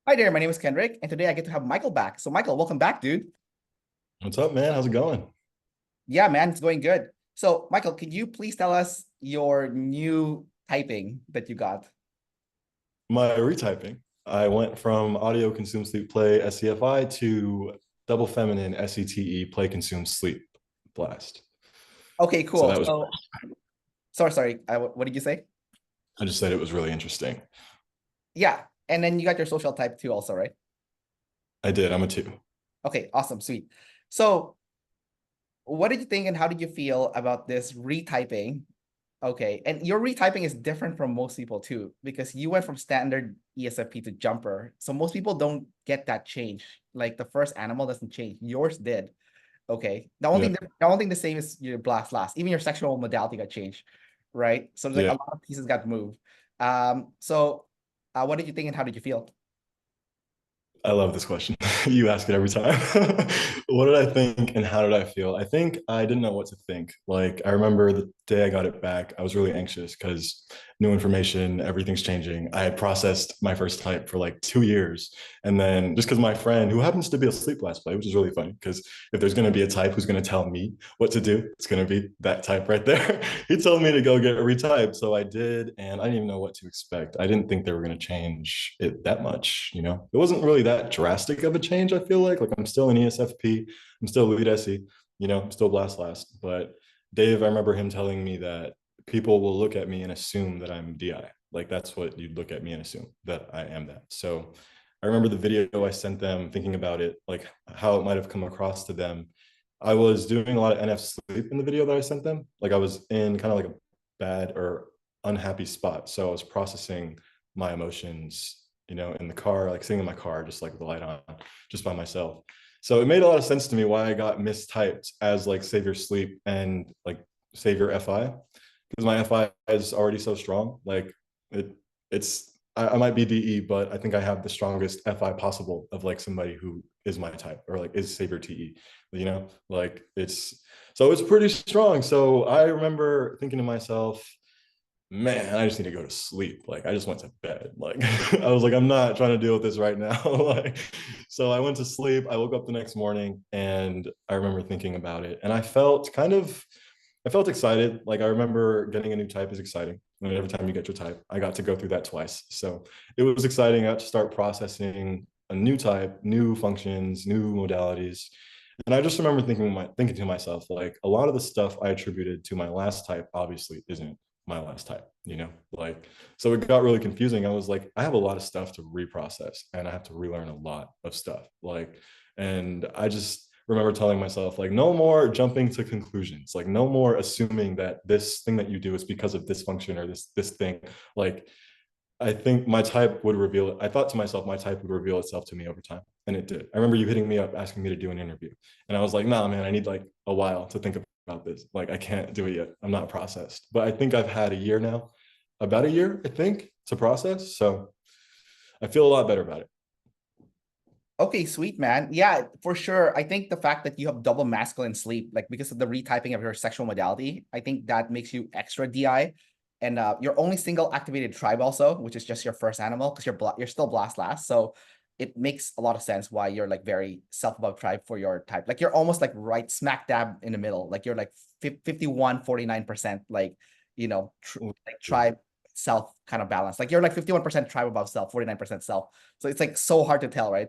Hi there, my name is Kendrick, and today I get to have Michael back. So, Michael, welcome back, dude. What's up, man? How's it going? Yeah, man, it's going good. So, Michael, could you please tell us your new typing that you got? My retyping. I went from audio consume sleep play SCFI to double feminine SETE play consume sleep blast. Okay, So cool. that was, So, sorry. What did you say? I just said it was really interesting. Yeah, and then you got your social type too, also, right? I did. I'm a two. Okay, awesome, sweet. So, what did you think and how did you feel about this retyping? Okay, and your retyping is different from most people too, because you went from standard ESFP to jumper. So most people don't get that change. Like the first animal doesn't change. Yours did. Okay. Yeah. The only thing the same is your blast last. Even your sexual modality got changed, right? So there's like a Yeah. lot of pieces got moved. What did you think and how did you feel? I love this question. You ask it every time. What did I think and how did I feel? I think I didn't know what to think. Like, I remember the day I got it back, I was really anxious because new information, everything's changing. I had processed my first type for like 2 years. And then just because my friend, who happens to be a sleep last play, which is really funny, because if there's going to be a type who's going to tell me what to do, it's going to be that type right there. He told me to go get retyped. So I did. And I didn't even know what to expect. I didn't think they were going to change it that much. It wasn't really that drastic of a change. I feel like I'm still an ESFP. I'm still lead SE, I'm still blast last. But Dave, I remember him telling me that people will look at me and assume that I'm DI. Like that's what you'd look at me and assume that I am that. So I remember the video I sent them thinking about it, like how it might have come across to them. I was doing a lot of NF sleep in the video that I sent them. Like I was in kind of like a bad or unhappy spot. So I was processing my emotions, in the car, like sitting in my car, just like with the light on, just by myself. So it made a lot of sense to me why I got mistyped as like Savior Sleep and like Savior FI, because my FI is already so strong. Like it, I might be DE, but I think I have the strongest FI possible of like somebody who is my type or like is Savior TE. Like it's pretty strong. So I remember thinking to myself, man, I just need to go to sleep. Like I just went to bed. Like I was like, I'm not trying to deal with this right now. Like, so I went to sleep. I woke up the next morning and I remember thinking about it. And I felt excited. Like I remember getting a new type is exciting. I mean, every time you get your type, I got to go through that twice. So it was exciting. I got to start processing a new type, new functions, new modalities. And I just remember thinking to myself, like a lot of the stuff I attributed to my last type obviously isn't my last type, like, so it got really confusing. I was like, I have a lot of stuff to reprocess and I have to relearn a lot of stuff. Like, and I just remember telling myself, like, no more jumping to conclusions, like, no more assuming that this thing that you do is because of this function or this thing. Like, I think my type would reveal it. I thought to myself, my type would reveal itself to me over time. And it did. I remember you hitting me up asking me to do an interview. And I was like, nah, man, I need like a while to think about this. Like, I can't do it yet. I'm not processed. But I think I've had a year now, about a year, I think, to process. So I feel a lot better about it. Okay, sweet man. Yeah, for sure. I think the fact that you have double masculine sleep, like because of the retyping of your sexual modality, I think that makes you extra DI. And you're only single activated tribe also, which is just your first animal because you're still blast last. So it makes a lot of sense why you're like very self-above tribe for your type. Like you're almost like right smack dab in the middle. Like you're like 51, 49%, like, like tribe self kind of balance. Like you're like 51% tribe above self, 49% self. So it's like so hard to tell, right?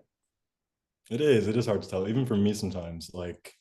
It is. It is hard to tell, even for me sometimes. Like,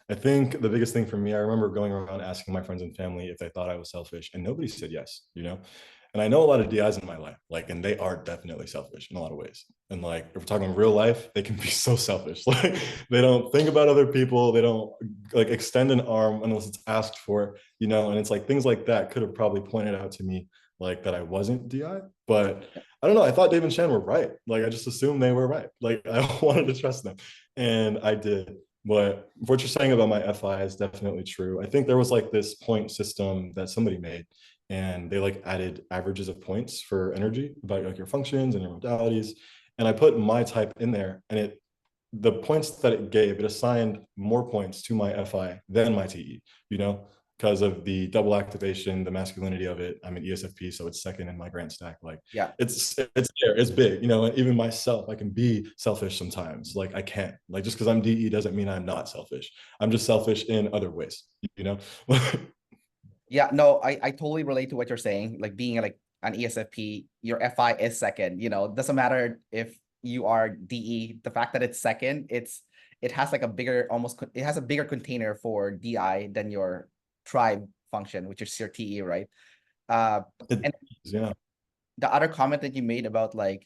I think the biggest thing for me, I remember going around asking my friends and family if they thought I was selfish, and nobody said yes. And I know a lot of DIs in my life, like, and they are definitely selfish in a lot of ways. And like, if we're talking real life, they can be so selfish. Like, they don't think about other people. They don't like extend an arm unless it's asked for. And it's like things like that could have probably pointed out to me like that I wasn't DI, but I don't know. I thought Dave and Shan were right. Like, I just assumed they were right. Like, I wanted to trust them, and I did. But what you're saying about my FI is definitely true. I think there was like this point system that somebody made, and they like added averages of points for energy about like your functions and your modalities. And I put my type in there, and the points that it gave, it assigned more points to my FI than my TE. because of the double activation, the masculinity of it. I'm an ESFP, so it's second in my grant stack. Like Yeah. it's there, it's big, you know. And even myself, I can be selfish sometimes. Like I can't. Like just because I'm DE doesn't mean I'm not selfish. I'm just selfish in other ways, you know. Yeah, no, I totally relate to what you're saying. Like being like an ESFP, your FI is second. Doesn't matter if you are DE. The fact that it's second, it has like a bigger it has a bigger container for DI than your tribe function, which is your TE, right? Uh, It, and yeah. the other comment that you made about like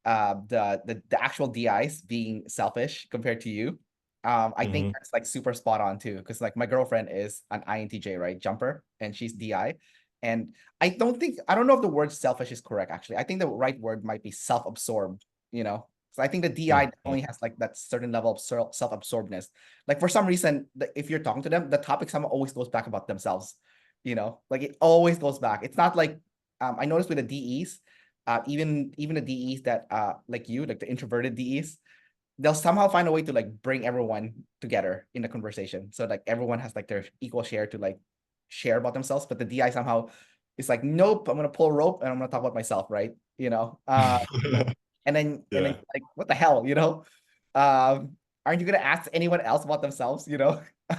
the actual DIs being selfish compared to you. I think Mm-hmm. that's like super spot on too, because like my girlfriend is an INTJ, right? Jumper, and she's DI. And I don't know if the word selfish is correct, actually. I think the right word might be self-absorbed, you know? So I think the DI Mm-hmm. only has like that certain level of self-absorbedness. Like for some reason, if you're talking to them, the topic somehow always goes back about themselves, Like it always goes back. It's not like I noticed with the DEs, even the DEs that like you, like the introverted DEs, they'll somehow find a way to like bring everyone together in the conversation. So like everyone has like their equal share to like share about themselves. But the DI somehow is like, nope, I'm gonna pull a rope and I'm gonna talk about myself, right? And then Yeah. like, what the hell, Um, aren't you gonna ask anyone else about themselves,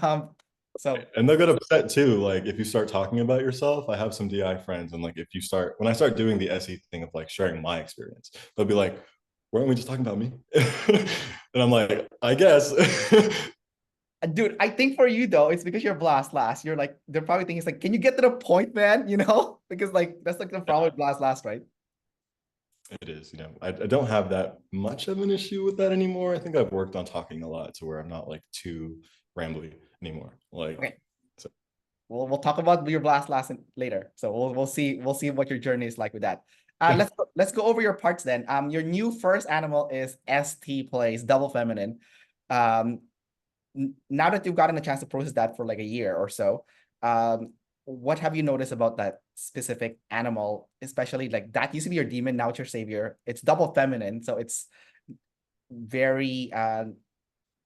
Um, so And they'll get upset too. Like if you start talking about yourself, I have some DI friends, and like if you start when I start doing the SE thing of like sharing my experience, they'll be like, "Weren't we just talking about me?" And I'm like, "I guess." dude, I think for you though, it's because you're blast last. You're like, they're probably thinking it's like, can you get to the point, man? Because like that's like the problem with blast last, right? It is, you know. I don't have that much of an issue with that anymore. I think I've worked on talking a lot to where I'm not like too rambly anymore. Like, Okay. so, We'll talk about your blast last later. So we'll see what your journey is like with that. Let's go over your parts then. Your new first animal is ST plays double feminine. Um, Now that you've gotten a chance to process that for like a year or so, what have you noticed about that specific animal, especially like that used to be your demon, now it's your savior. It's double feminine, so it's very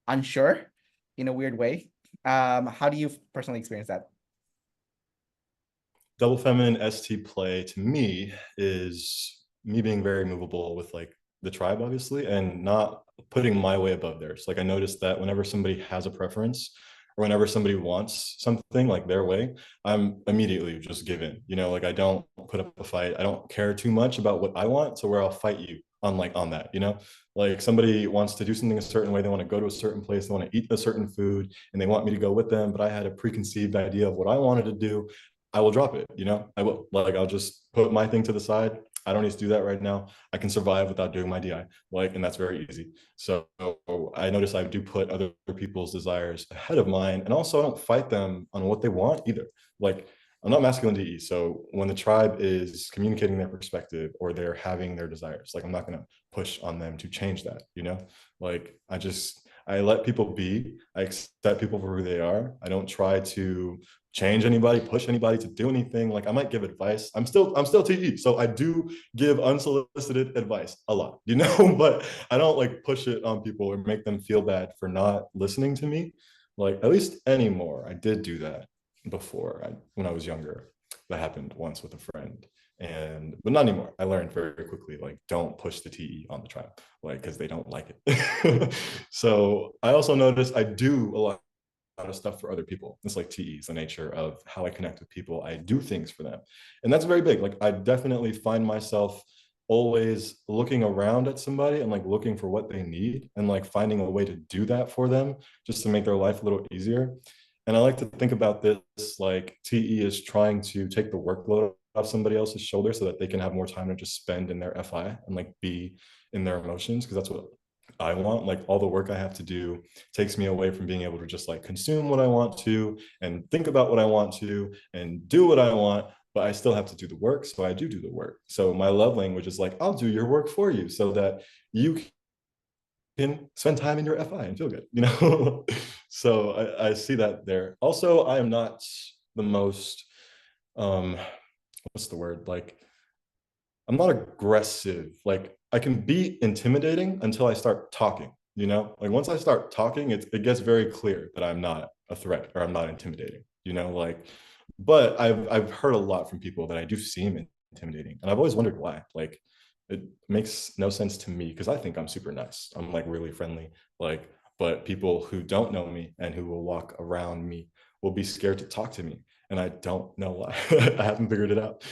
unsure in a weird way. How do you personally experience that? double feminine ST play to me is me being very movable with like the tribe, obviously, and not putting my way above theirs. Like I noticed that whenever somebody has a preference or whenever somebody wants something like their way, I'm immediately just given. You know, like I don't put up a fight. I don't care too much about what I want, so where I'll fight you on that, you know? Like somebody wants to do something a certain way, they want to go to a certain place, they want to eat a certain food, and they want me to go with them, but I had a preconceived idea of what I wanted to do. I will drop it, you know? I will. Like I'll just put my thing to the side. I don't need to do that right now. I can survive without doing my DI. Like, and that's very easy. So I notice I do put other people's desires ahead of mine. And also I don't fight them on what they want either. Like I'm not masculine DE. So when the tribe is communicating their perspective or they're having their desires, like I'm not gonna push on them to change that, you know? Like I let people be. I accept people for who they are. I don't try to change anybody, push anybody to do anything. Like I might give advice. I'm still TE, so I do give unsolicited advice a lot, you know, but I don't like push it on people or make them feel bad for not listening to me. Like at least anymore. I did do that before when I was younger. That happened once with a friend. But not anymore. I learned very quickly, like, don't push the TE on the tribe, like, because they don't like it. So I also noticed I do a lot of stuff for other people. It's like TE's the nature of how I connect with people. I do things for them. And that's very big. Like I definitely find myself always looking around at somebody and like looking for what they need and like finding a way to do that for them just to make their life a little easier. And I like to think about this like TE is trying to take the workload off somebody else's shoulder so that they can have more time to just spend in their FI and like be in their emotions because that's what I want. Like all the work I have to do takes me away from being able to just like consume what I want to and think about what I want to and do what I want, but I still have to do the work. So I do the work. So my love language is like, I'll do your work for you so that you can spend time in your FI and feel good, you know? So I see that there. Also, I am not the most, um, what's the word? Like, I'm not aggressive. Like, I can be intimidating until I start talking, you know? Like, once I start talking, it gets very clear that I'm not a threat or I'm not intimidating. you know, like, but I've heard a lot from people that I do seem intimidating, and I've always wondered why. Like, it makes no sense to me because I think I'm super nice. I'm like really friendly, like, but people who don't know me and who will walk around me will be scared to talk to me, and I don't know why. I haven't figured it out.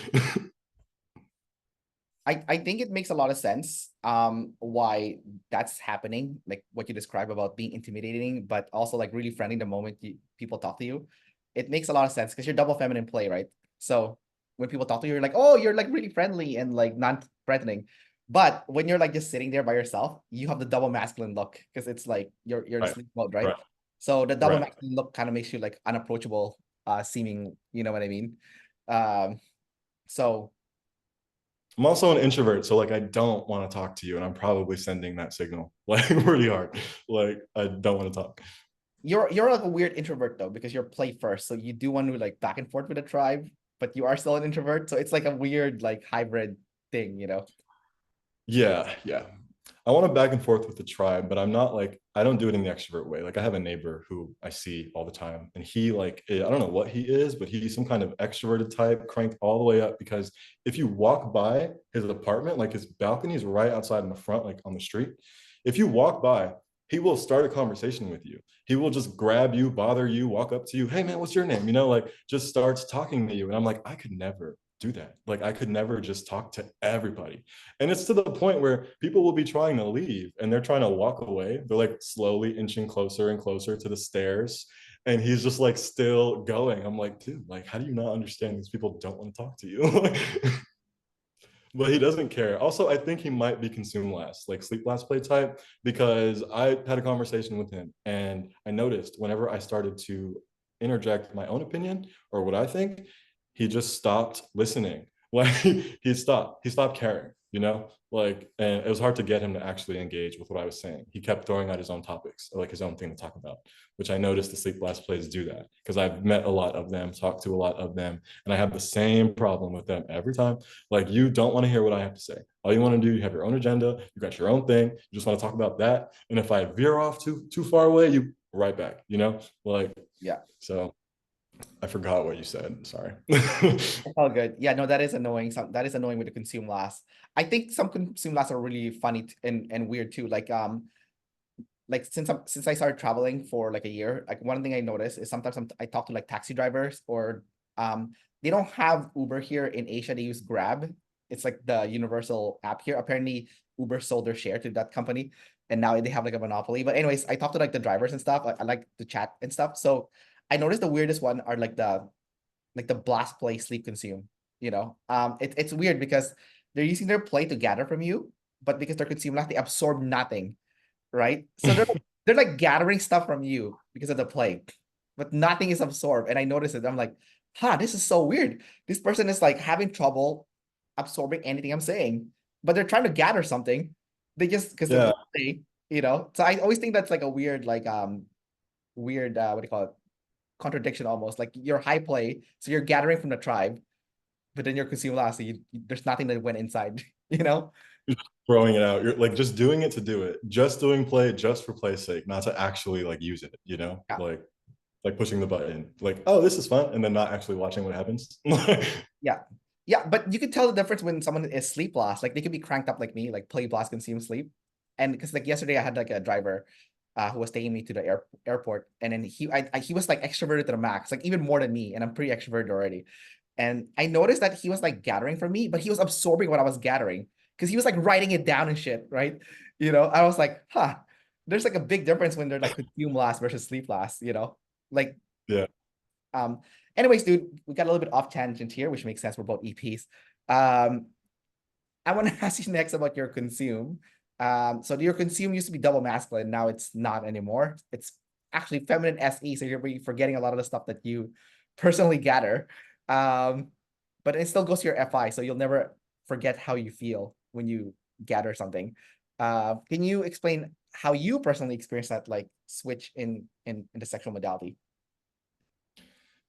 I think it makes a lot of sense why that's happening, like what you describe about being intimidating, but also like really friendly the moment people talk to you. It makes a lot of sense because you're double feminine play, right? So when people talk to you, you're like, oh, you're like really friendly and like non-threatening. But when you're like just sitting there by yourself, you have the double masculine look because it's like you're in Right, sleep mode, right? right, So the double right. masculine look kind of makes you like unapproachable, seeming, you know what I mean? Um, so I'm also an introvert, so like I don't want to talk to you, and I'm probably sending that signal like really hard. Like I don't want to talk. you're like a weird introvert though, because you're play first. So you do want to like back and forth with the tribe, but you are still an introvert. So it's like a weird like hybrid thing, you know? Yeah, yeah. I want to back and forth with the tribe, but I'm not like I don't do it in the extrovert way. Like I have a neighbor who I see all the time, and he like I don't know what he is, but he's some kind of extroverted type, cranked all the way up. Because if you walk by his apartment, like his balcony is right outside in the front, like on the street. If you walk by, he will start a conversation with you. He will just grab you, bother you, walk up to you. Hey man, what's your name? You know, like just starts talking to you, and I'm like, I could never do that. Like I could never just talk to everybody. And it's to the point where people will be trying to leave and they're trying to walk away. They're like slowly inching closer and closer to the stairs. And he's just like still going. I'm like, dude, like, how do you not understand these people don't want to talk to you? But he doesn't care. Also, I think he might be consume last, like sleep last play type, because I had a conversation with him and I noticed whenever I started to interject my own opinion or what I think, he just stopped listening. Like he stopped caring, you know? Like, and it was hard to get him to actually engage with what I was saying. He kept throwing out his own topics, or like his own thing to talk about, which I noticed the sleep last plays do that because I've met a lot of them, talked to a lot of them, and I have the same problem with them every time. Like you don't want to hear what I have to say. All you want to do, you have your own agenda, you got your own thing, you just want to talk about that. And if I veer off too far away, you right back, you know? Like, Yeah. so I forgot what you said. Sorry. It's all good. Yeah, no, that is annoying. That is annoying with the consume last. I think some consume last are really funny and weird too. Like since I started traveling for like a year, like one thing I noticed is sometimes I talk to like taxi drivers or they don't have Uber here in Asia. They use Grab. It's like the universal app here. Apparently, Uber sold their share to that company, and now they have like a monopoly. But anyways, I talk to like the drivers and stuff. I like to chat and stuff. So I noticed the weirdest one are like the blast play sleep consume. You know, it's weird because they're using their play to gather from you, but because they're consume last, they absorb nothing, right? So they're like gathering stuff from you because of the play, but nothing is absorbed. And I noticed it. I'm like, huh, this is so weird. This person is like having trouble absorbing anything I'm saying, but they're trying to gather something. They just because of Yeah. the play, you know. So I always think that's like a weird, like weird what do you call it? Contradiction almost. Like you're high play, so you're gathering from the tribe, but then you're consuming last, so there's nothing that went inside, you know? Throwing it out. You're like just doing it to do it. Just doing play just for play's sake, not to actually like use it, you know? Yeah. Like pushing the button. Like, oh, this is fun, and then not actually watching what happens. Yeah. Yeah, but you can tell the difference when someone is sleep lost. Like they could be cranked up like me, like play blast, consume sleep. And because like yesterday I had like a driver who was taking me to the airport, and then he was like extroverted to the max, like even more than me, and I'm pretty extroverted already. And I noticed that he was like gathering from me, but he was absorbing what I was gathering because he was like writing it down and shit, right? You know, I was like, huh, there's like a big difference when they're like consume last versus sleep last, you know? Like Yeah. um, anyways, dude, we got a little bit off tangent here, which makes sense. We're both EPs. Um, I want to ask you next about your consume. So your consume used to be double masculine, now it's not anymore. It's actually feminine SE, so you're forgetting a lot of the stuff that you personally gather. Um, but it still goes to your FI, so you'll never forget how you feel when you gather something. Can you explain how you personally experience that like switch in the sexual modality?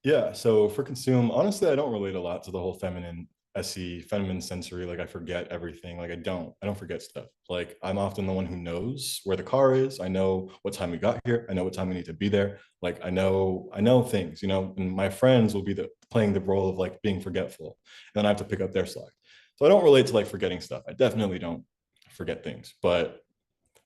Yeah. So for consume, honestly, I don't relate a lot to the whole feminine SE feminine sensory, like I forget everything. Like I don't forget stuff. Like I'm often the one who knows where the car is. I know what time we got here. I know what time we need to be there. Like I know things, and my friends will be playing the role of like being forgetful. And then I have to pick up their slack. So I don't relate to like forgetting stuff. I definitely don't forget things. But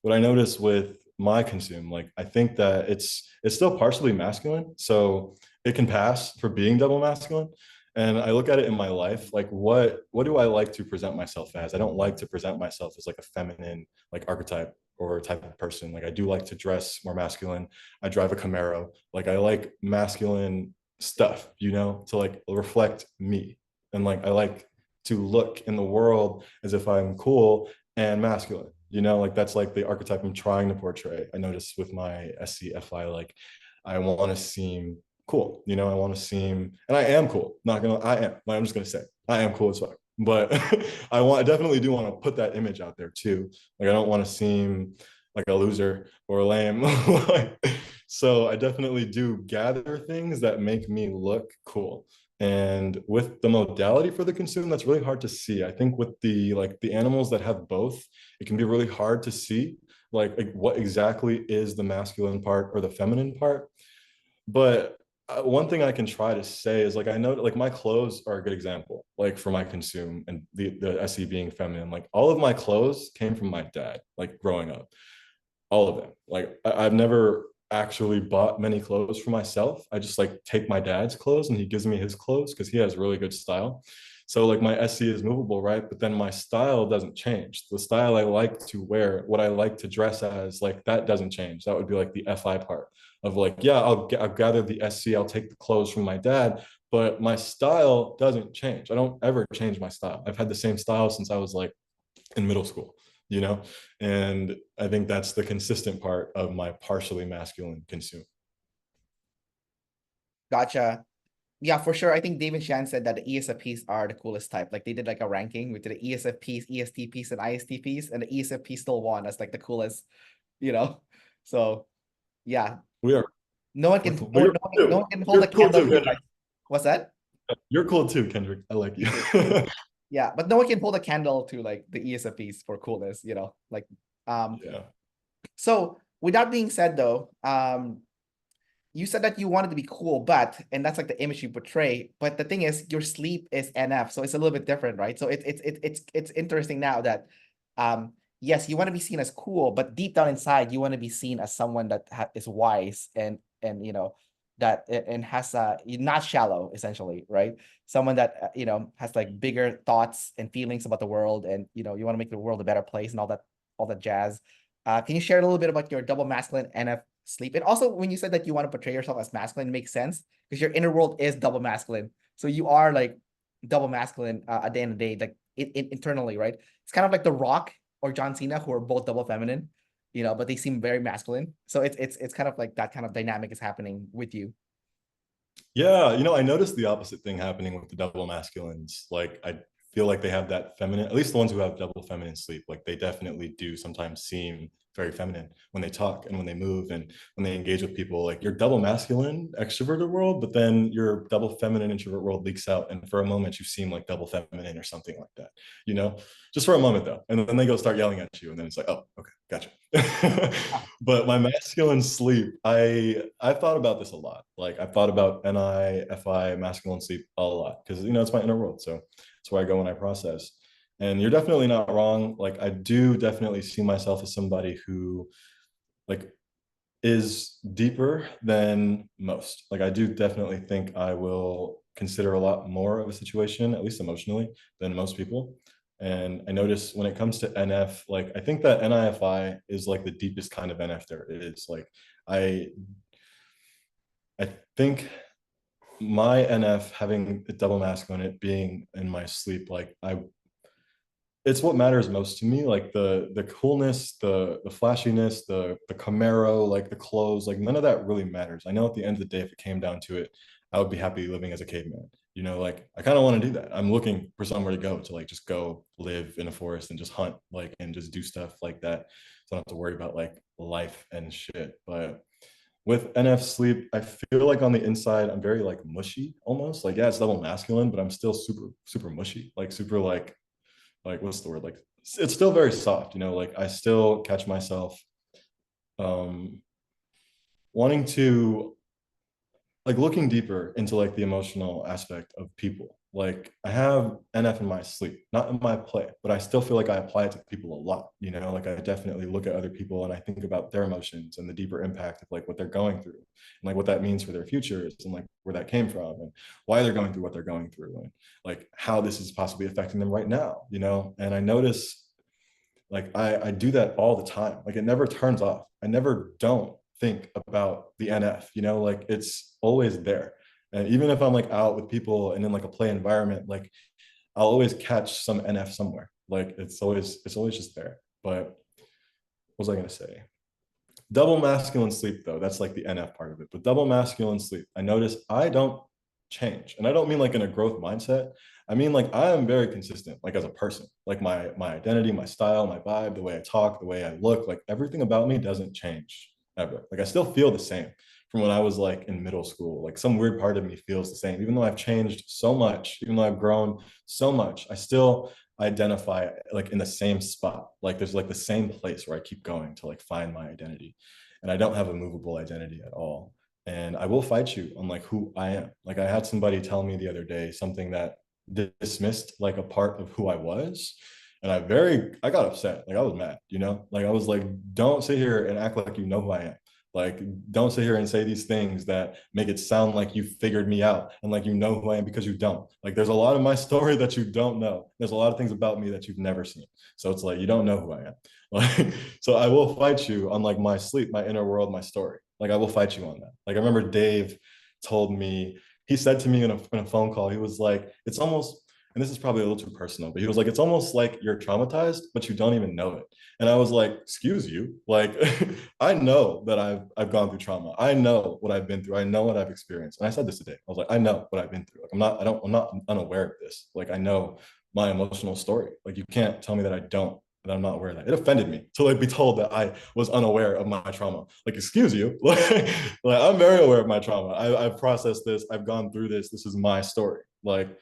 what I notice with my consume, like I think that it's still partially masculine, so it can pass for being double masculine. And I look at it in my life, like what do I like to present myself as? I don't like to present myself as like a feminine like archetype or type of person. Like I do like to dress more masculine. I drive a Camaro. Like I like masculine stuff, to like reflect me. And like I like to look in the world as if I'm cool and masculine. Like that's like the archetype I'm trying to portray. I notice with my SCFI, like I want to seem cool. I want to seem, and I am cool. Not gonna, I am. Like, I'm just gonna say, I am cool as fuck. But I definitely do want to put that image out there too. Like I don't want to seem like a loser or lame. Like, so I definitely do gather things that make me look cool. And with the modality for the consume, that's really hard to see. I think with the animals that have both, it can be really hard to see like what exactly is the masculine part or the feminine part. But one thing I can try to say is like I know like my clothes are a good example, like for my consume and the SE being feminine. Like all of my clothes came from my dad, like growing up, all of them. Like I've never actually bought many clothes for myself. I just like take my dad's clothes and he gives me his clothes because he has really good style. So like my SC is movable, right? But then my style doesn't change. The style I like to wear, what I like to dress as, like that doesn't change. That would be like the FI part of like, yeah, I'll gather the SC, I'll take the clothes from my dad, but my style doesn't change. I don't ever change my style. I've had the same style since I was like in middle school, you know? And I think that's the consistent part of my partially masculine consume. Gotcha. Yeah, for sure. I think David Shan said that the ESFPs are the coolest type. Like they did like a ranking with the ESFPs, ESTPs, and ISTPs, and the ESFP still won as like the coolest, you know. So yeah, We are, no one we're can cool. But no, you're no one cool can, no too. one can hold a You're cool candle too, to Kendrick. like what's that? You're cool too, Kendrick. I like you. You too. Yeah, but no one can hold a candle to like the ESFPs for coolness, Like um Yeah. so with that being said though, you said that you wanted to be cool, but and that's like the image you portray. But the thing is, your sleep is NF, so it's a little bit different, right? So it's interesting now that, yes, you want to be seen as cool, but deep down inside, you want to be seen as someone that is wise and that and has not shallow essentially, right? Someone that has like bigger thoughts and feelings about the world, and you want to make the world a better place and all that jazz. Can you share a little bit about your double masculine NF sleep? And also, when you said that you want to portray yourself as masculine, it makes sense because your inner world is double masculine. So you are like double masculine at the end of the day, like internally, right? It's kind of like The Rock or John Cena, who are both double feminine, but they seem very masculine. So it's kind of like that kind of dynamic is happening with you. Yeah, I noticed the opposite thing happening with the double masculines. Like I feel like they have that feminine, at least the ones who have double feminine sleep, like they definitely do sometimes seem very feminine when they talk and when they move and when they engage with people. Like your double masculine extroverted world, but then your double feminine introvert world leaks out. And for a moment you seem like double feminine or something like that, you know? Just for a moment though. And then they go start yelling at you. And then it's like, oh, okay, gotcha. But my masculine sleep, I thought about this a lot. Like I've thought about NI, FI, masculine sleep a lot because it's my inner world. So that's where I go when I process. And you're definitely not wrong. Like I do definitely see myself as somebody who like is deeper than most. Like I do definitely think I will consider a lot more of a situation, at least emotionally, than most people. And I notice when it comes to NF, like I think that NIFI is like the deepest kind of NF there is. Like I I think my NF having a double mask on it being in my sleep, like it's what matters most to me, like the coolness, the flashiness, the Camaro, like the clothes, like none of that really matters. I know at the end of the day, if it came down to it, I would be happy living as a caveman. Like I kind of want to do that. I'm looking for somewhere to go, to like just go live in a forest and just hunt, like, and just do stuff like that, so I don't have to worry about like life and shit. But With NF sleep, I feel like on the inside, I'm very like mushy almost. Like, yeah, it's double masculine, but I'm still super, super mushy. Like super like what's the word? Like it's still very soft, you know, like I still catch myself um wanting to like looking deeper into like the emotional aspect of people. Like I have NF in my sleep, not in my play, but I still feel like I apply it to people a lot. You know, like I definitely look at other people and I think about their emotions and the deeper impact of like what they're going through and like what that means for their futures and like where that came from and why they're going through what they're going through and like how this is possibly affecting them right now, you know? And I notice like I do that all the time. Like it never turns off. I never don't think about the NF, you know, like it's always there. And even if I'm like out with people and in like a play environment, like I'll always catch some NF somewhere. Like it's always just there. But what was I gonna say? Double masculine sleep, though, that's like the NF part of it. But double masculine sleep, I notice I don't change. And I don't mean like in a growth mindset. I mean like I am very consistent, like as a person. Like my identity, my style, my vibe, the way I talk, the way I look, like everything about me doesn't change ever. Like I still feel the same from when I was like in middle school. Like some weird part of me feels the same. Even though I've changed so much, even though I've grown so much, I still identify like in the same spot. Like there's like the same place where I keep going to like find my identity. And I don't have a movable identity at all. And I will fight you on like who I am. Like I had somebody tell me the other day something that dismissed like a part of who I was. And I got upset. Like I was mad, you know? Like I was like, don't sit here and act like you know who I am. Like, don't sit here and say these things that make it sound like you figured me out and like you know who I am because you don't. Like, there's a lot of my story that you don't know. There's a lot of things about me that you've never seen. So it's like you don't know who I am. Like, so I will fight you on like my sleep, my inner world, my story. Like, I will fight you on that. Like, I remember Dave told me, he said to me in a phone call, he was like, it's almost, and this is probably a little too personal, but he was like, it's almost like you're traumatized, but you don't even know it. And I was like, excuse you, like I know that I've gone through trauma. I know what I've been through. I know what I've experienced. And I said this today. I was like, I know what I've been through. Like I'm not unaware of this. Like I know my emotional story. Like you can't tell me that I don't, that I'm not aware of that. It offended me to like be told that I was unaware of my trauma. Like, excuse you. Like I'm very aware of my trauma. I've processed this. I've gone through this. This is my story. Like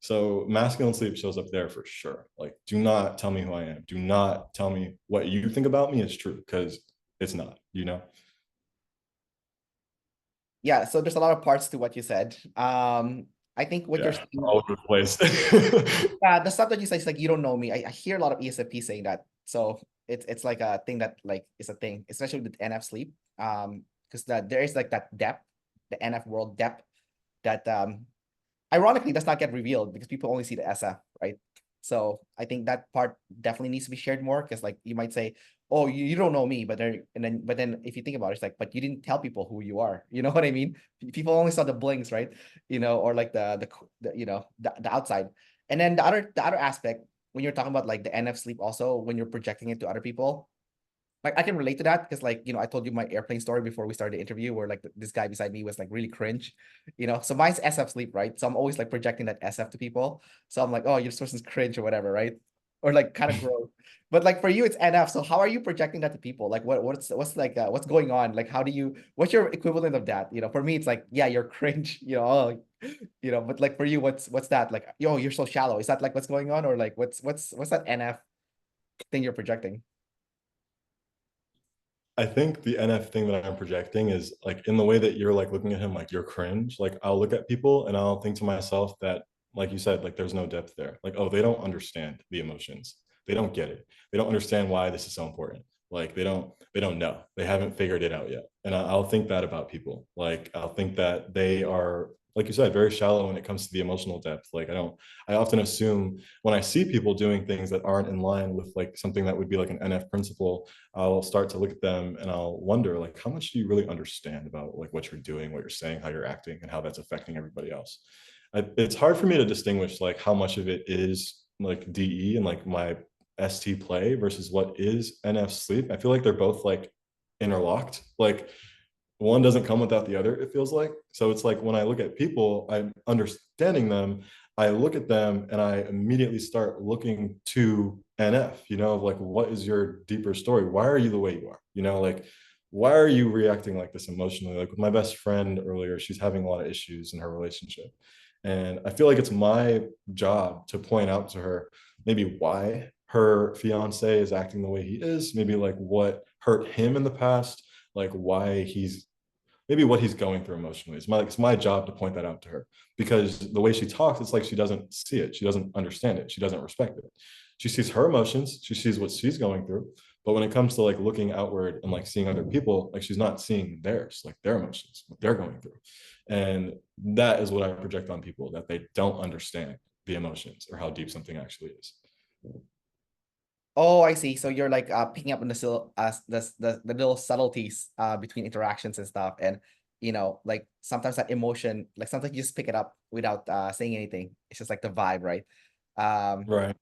so masculine sleep shows up there for sure. Like, do not tell me who I am. Do not tell me what you think about me is true because it's not, you know? Yeah, so there's a lot of parts to what you said. I think what you're Yeah, saying, all over the place. the stuff that you say is like you don't know me. I hear a lot of ESFP saying that. So it's like a thing that like is a thing, especially with NF sleep. Because that there is like that depth, the NF world depth that ironically does not get revealed because people only see the SF, right? So I think that part definitely needs to be shared more because like you might say, oh, you don't know me, but then if you think about it, it's like, but you didn't tell people who you are. You know what I mean? People only saw the blinks, right? You know, or like the you know the outside. And then the other aspect when you're talking about like the NF sleep also when you're projecting it to other people, like I can relate to that because like I told you my airplane story before we started the interview where like this guy beside me was like really cringe, so mine's SF sleep, right? So I'm always like projecting that SF to people, so I'm like, oh, your person's cringe or whatever, right? Or like kind of gross. But like for you it's NF, so how are you projecting that to people? Like what's like what's going on? Like how do you, what's your equivalent of that? For me it's like, yeah, you're cringe, oh, but like for you what's that like? Yo, you're so shallow, is that like what's going on, or like what's that NF thing you're projecting? I think the NF thing that I'm projecting is like in the way that you're like looking at him like you're cringe. Like I'll look at people and I'll think to myself that, like you said, like there's no depth there. Like, oh, they don't understand the emotions. They don't get it. They don't understand why this is so important. Like they don't know. They haven't figured it out yet. And I'll think that about people. Like I'll think that they are, like you said, very shallow when it comes to the emotional depth. Like I often assume when I see people doing things that aren't in line with like something that would be like an NF principle, I'll start to look at them and I'll wonder like how much do you really understand about like what you're doing, what you're saying, how you're acting, and how that's affecting everybody else. It's hard for me to distinguish like how much of it is like DE and like my ST play versus what is NF sleep. I feel like they're both like interlocked. Like one doesn't come without the other, it feels like. So it's like when I look at people, I'm understanding them, I look at them and I immediately start looking to NF, of like, what is your deeper story? Why are you the way you are? Like, why are you reacting like this emotionally? Like with my best friend earlier, she's having a lot of issues in her relationship. And I feel like it's my job to point out to her maybe why her fiance is acting the way he is, maybe like what hurt him in the past, like why he's maybe what he's going through emotionally. It's my job to point that out to her because the way she talks, it's like she doesn't see it. She doesn't understand it. She doesn't respect it. She sees her emotions. She sees what she's going through. But when it comes to like looking outward and like seeing other people, like she's not seeing theirs, like their emotions, what they're going through. And that is what I project on people, that they don't understand the emotions or how deep something actually is. Oh, I see. So you're like picking up on the the little subtleties between interactions and stuff. And like sometimes that emotion, like sometimes you just pick it up without saying anything. It's just like the vibe, right? Um, Right.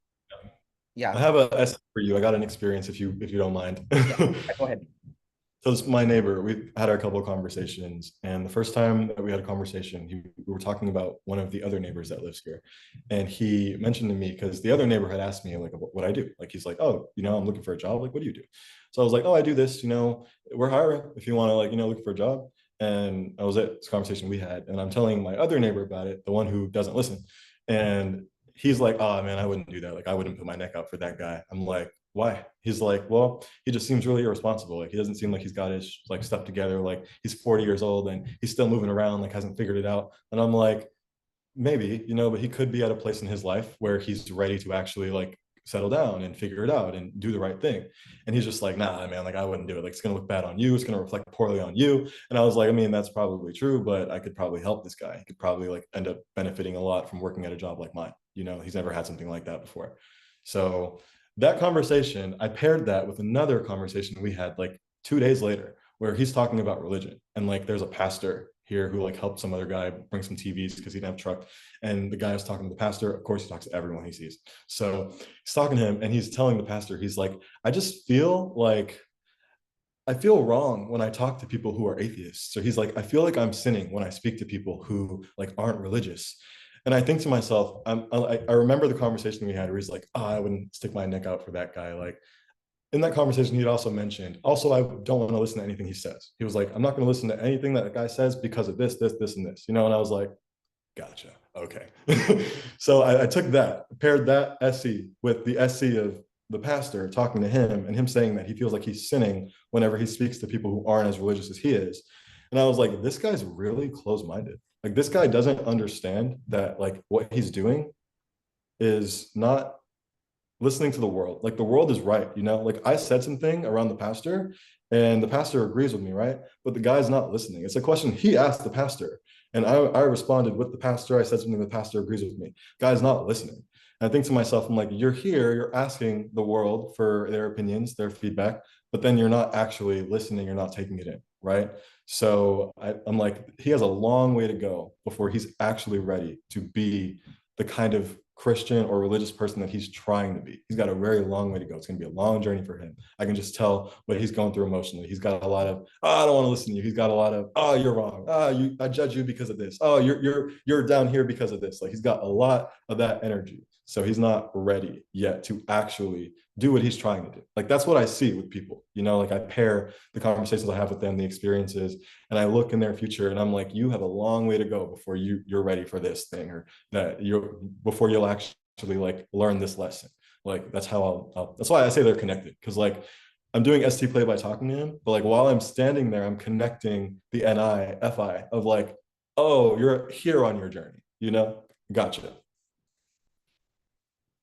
I yeah. have a essay for you. I got an experience if you don't mind. Yeah. Go ahead. So it's my neighbor. We had our couple of conversations, and the first time that we had a conversation, we were talking about one of the other neighbors that lives here, and he mentioned to me because the other neighbor had asked me like what I do. Like he's like, oh, I'm looking for a job. Like, what do you do? So I was like, oh, I do this. We're hiring if you want to like look for a job. And I was at this conversation we had, and I'm telling my other neighbor about it, the one who doesn't listen, and he's like, oh man, I wouldn't do that. Like I wouldn't put my neck out for that guy. I'm like, why? He's like, well, he just seems really irresponsible. Like he doesn't seem like he's got his like stuff together. Like he's 40 years old and he's still moving around, like hasn't figured it out. And I'm like, maybe, but he could be at a place in his life where he's ready to actually like settle down and figure it out and do the right thing. And he's just like, nah, man, like I wouldn't do it. Like it's gonna look bad on you. It's gonna reflect poorly on you. And I was like, I mean, that's probably true, but I could probably help this guy. He could probably like end up benefiting a lot from working at a job like mine. He's never had something like that before. So that conversation, I paired that with another conversation we had like 2 days later, where he's talking about religion. And like there's a pastor here who like helped some other guy bring some TVs because he didn't have a truck. And the guy was talking to the pastor. Of course, he talks to everyone he sees. So he's talking to him and he's telling the pastor, he's like, I feel wrong when I talk to people who are atheists. So he's like, I feel like I'm sinning when I speak to people who like aren't religious. And I think to myself, I remember the conversation we had where he's like, oh, I wouldn't stick my neck out for that guy. Like in that conversation, he'd also mentioned, also, I don't want to listen to anything he says. He was like, I'm not going to listen to anything that the guy says because of this, and this, and I was like, gotcha. Okay. So I took that, paired that SE with the SE of the pastor talking to him and him saying that he feels like he's sinning whenever he speaks to people who aren't as religious as he is. And I was like, this guy's really close-minded. Like this guy doesn't understand that like what he's doing is not listening to the world. Like the world is right, Like I said something around the pastor and the pastor agrees with me, right? But the guy's not listening. It's a question he asked the pastor. And I responded with the pastor. I said something, the pastor agrees with me. Guy's not listening. And I think to myself, I'm like, you're here, you're asking the world for their opinions, their feedback, but then you're not actually listening, you're not taking it in, right? So I'm like, he has a long way to go before he's actually ready to be the kind of Christian or religious person that he's trying to be. He's got a very long way to go. It's going to be a long journey for him. I can just tell what he's going through emotionally. He's got a lot of, oh, I don't want to listen to you. He's got a lot of, oh, you're wrong. I judge you because of this. Oh, you're down here because of this. Like he's got a lot of that energy. So he's not ready yet to actually do what he's trying to do. Like that's what I see with people. Like I pair the conversations I have with them, the experiences, and I look in their future and I'm like, you have a long way to go before you're ready for this thing, or that you're before you'll actually like learn this lesson. Like that's how that's why I say they're connected, because like I'm doing ST play by talking to him, but like while I'm standing there, I'm connecting the NI FI of like, oh, you're here on your journey, Gotcha.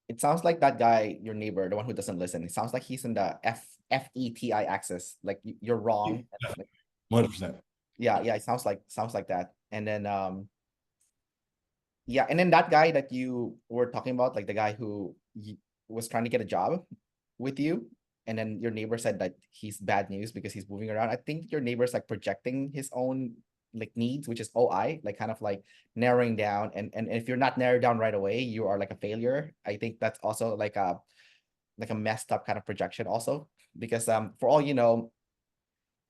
It sounds like that guy, your neighbor, the one who doesn't listen. It sounds like he's in the FETI axis. Like you're wrong. Like, 100%. yeah, yeah. It sounds like that. And then yeah, and then that guy that you were talking about, like the guy who was trying to get a job with you, and then your neighbor said that he's bad news because he's moving around. I think your neighbor's like projecting his own like needs, which is OI, like kind of like narrowing down. And if you're not narrowed down right away, you are like a failure. I think that's also like a messed up kind of projection also, because for all you know,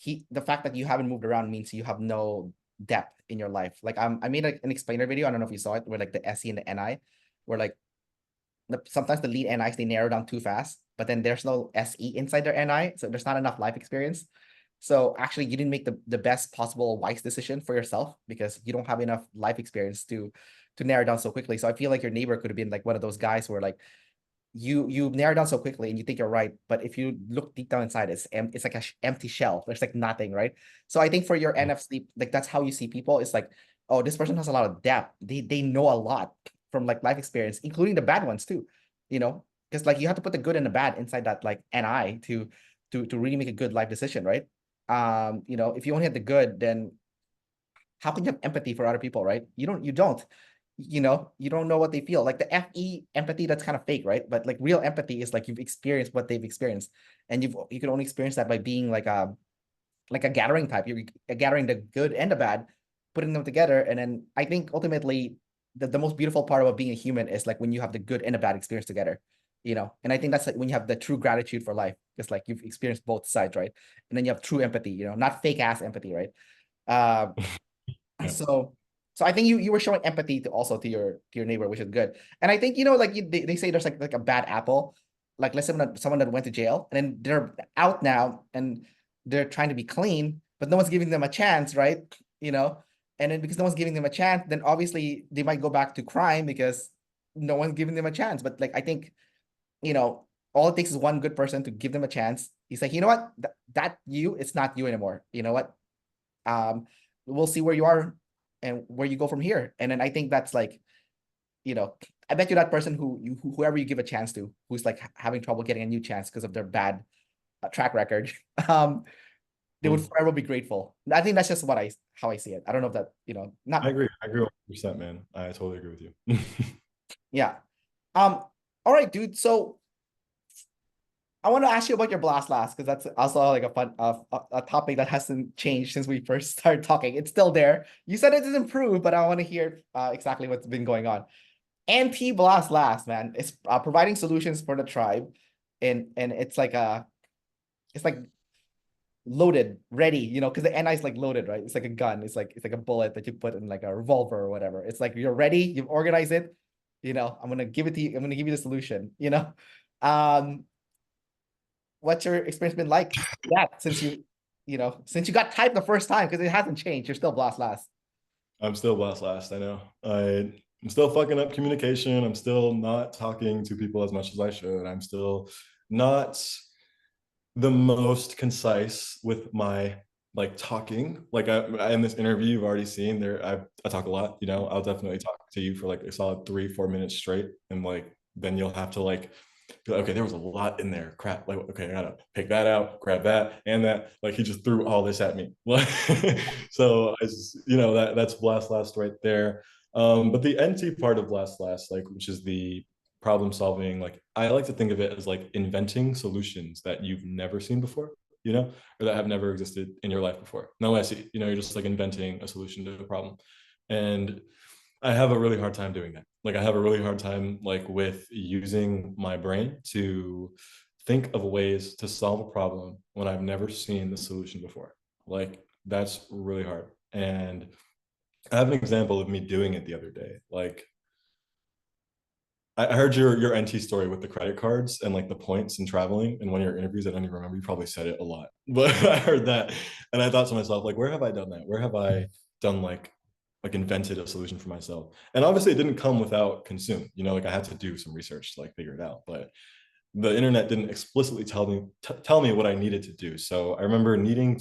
the fact that you haven't moved around means you have no depth in your life. Like I made like an explainer video. I don't know if you saw it, where like the SE and the NI, where like sometimes the lead NIs they narrow down too fast, but then there's no SE inside their NI, so there's not enough life experience. So actually you didn't make the best possible wise decision for yourself because you don't have enough life experience to narrow down so quickly. So I feel like your neighbor could have been like one of those guys where like you narrow down so quickly and you think you're right, but if you look deep down inside, it's like a empty shell. There's like nothing, right? So I think for your NFC, like that's how you see people. It's like, oh, this person has a lot of depth. They know a lot from like life experience, including the bad ones too. You know, because like you have to put the good and the bad inside that like NI to really make a good life decision, right? You know, if you only have the good, then how can you have empathy for other people, right? You don't, you know, you don't know what they feel. Like the FE empathy, that's kind of fake, right? But like real empathy is like you've experienced what they've experienced. And you can only experience that by being like a gathering type. You're gathering the good and the bad, putting them together. And then I think ultimately the most beautiful part about being a human is like when you have the good and the bad experience together, you know. And I think that's like when you have the true gratitude for life. It's like you've experienced both sides, right? And then you have true empathy, you know, not fake ass empathy, right? Uh, Yeah, so I think you were showing empathy to also to your neighbor, which is good. And I think, you know, like they say there's like a bad apple. Like let's say someone that went to jail and then they're out now and they're trying to be clean, but no one's giving them a chance, right? You know, and then because no one's giving them a chance, then obviously they might go back to crime because no one's giving them a chance. But like I think, you know, all it takes is one good person to give them a chance. He's like, you know what, that you, it's not you anymore. You know what? um we'll see where you are and where you go from here. And then I think that's like, you know, I bet you that person whoever you give a chance to, who's like having trouble getting a new chance because of their bad track record, um they would mm. forever be grateful. I think that's just what I how I see it. I don't know if that, you know, I not, agree. I agree 100%, man. I totally agree with you. yeah. All right, dude, so I want to ask you about your blast last because that's also like a fun a topic that hasn't changed since we first started talking. It's still there. You said it has improved, but I want to hear exactly what's been going on. NP blast last, man. It's providing solutions for the tribe, and it's like loaded, ready. You know, because the NI is like loaded, right? It's like a gun. It's like a bullet that you put in like a revolver or whatever. It's like you're ready. You've organized it. You know, I'm gonna give it to you. I'm gonna give you the solution. You know, um, what's your experience been like? Yeah, since you know, since you got typed the first time, because it hasn't changed. You're still blast last. I'm still blast last. I know. I'm still fucking up communication. I'm still not talking to people as much as I should. I'm still not the most concise with my like talking. Like in this interview, you've already seen there. I talk a lot. You know, I'll definitely talk to you for like a solid 3-4 minutes straight, and like then you'll have to like be like, okay, there was a lot in there. Crap. Like, okay, I gotta pick that out, grab that and that. Like he just threw all this at me. So I just, you know, that's blast last right there. But the NT part of blast last, like, which is the problem solving, like I like to think of it as like inventing solutions that you've never seen before, you know, or that have never existed in your life before. No, I see, you know, you're just like inventing a solution to a problem. And I have a really hard time doing that. Like I have a really hard time like with using my brain to think of ways to solve a problem when I've never seen the solution before. Like that's really hard. And I have an example of me doing it the other day. Like I heard your NT story with the credit cards and like the points and traveling in one of your interviews. I don't even remember. You probably said it a lot, but I heard that, and I thought to myself, like, where have I done that? Where have I done like invented a solution for myself? And obviously, it didn't come without consume. You know, like I had to do some research to like figure it out. But the internet didn't explicitly tell me what I needed to do. So I remember I needed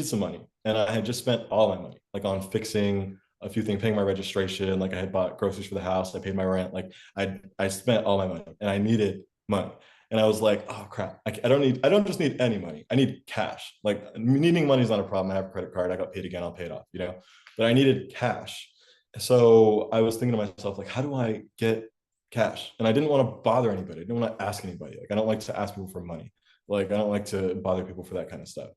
some money, and I had just spent all my money like on fixing a few things, paying my registration. Like I had bought groceries for the house, I paid my rent. Like I spent all my money, and I needed money. And I was like, oh crap, I don't just need any money. I need cash. Like needing money is not a problem. I have a credit card. I got paid again. I'll pay it off. You know, but I needed cash. So I was thinking to myself, like, how do I get cash? And I didn't want to bother anybody. I didn't want to ask anybody. Like I don't like to ask people for money. Like I don't like to bother people for that kind of stuff.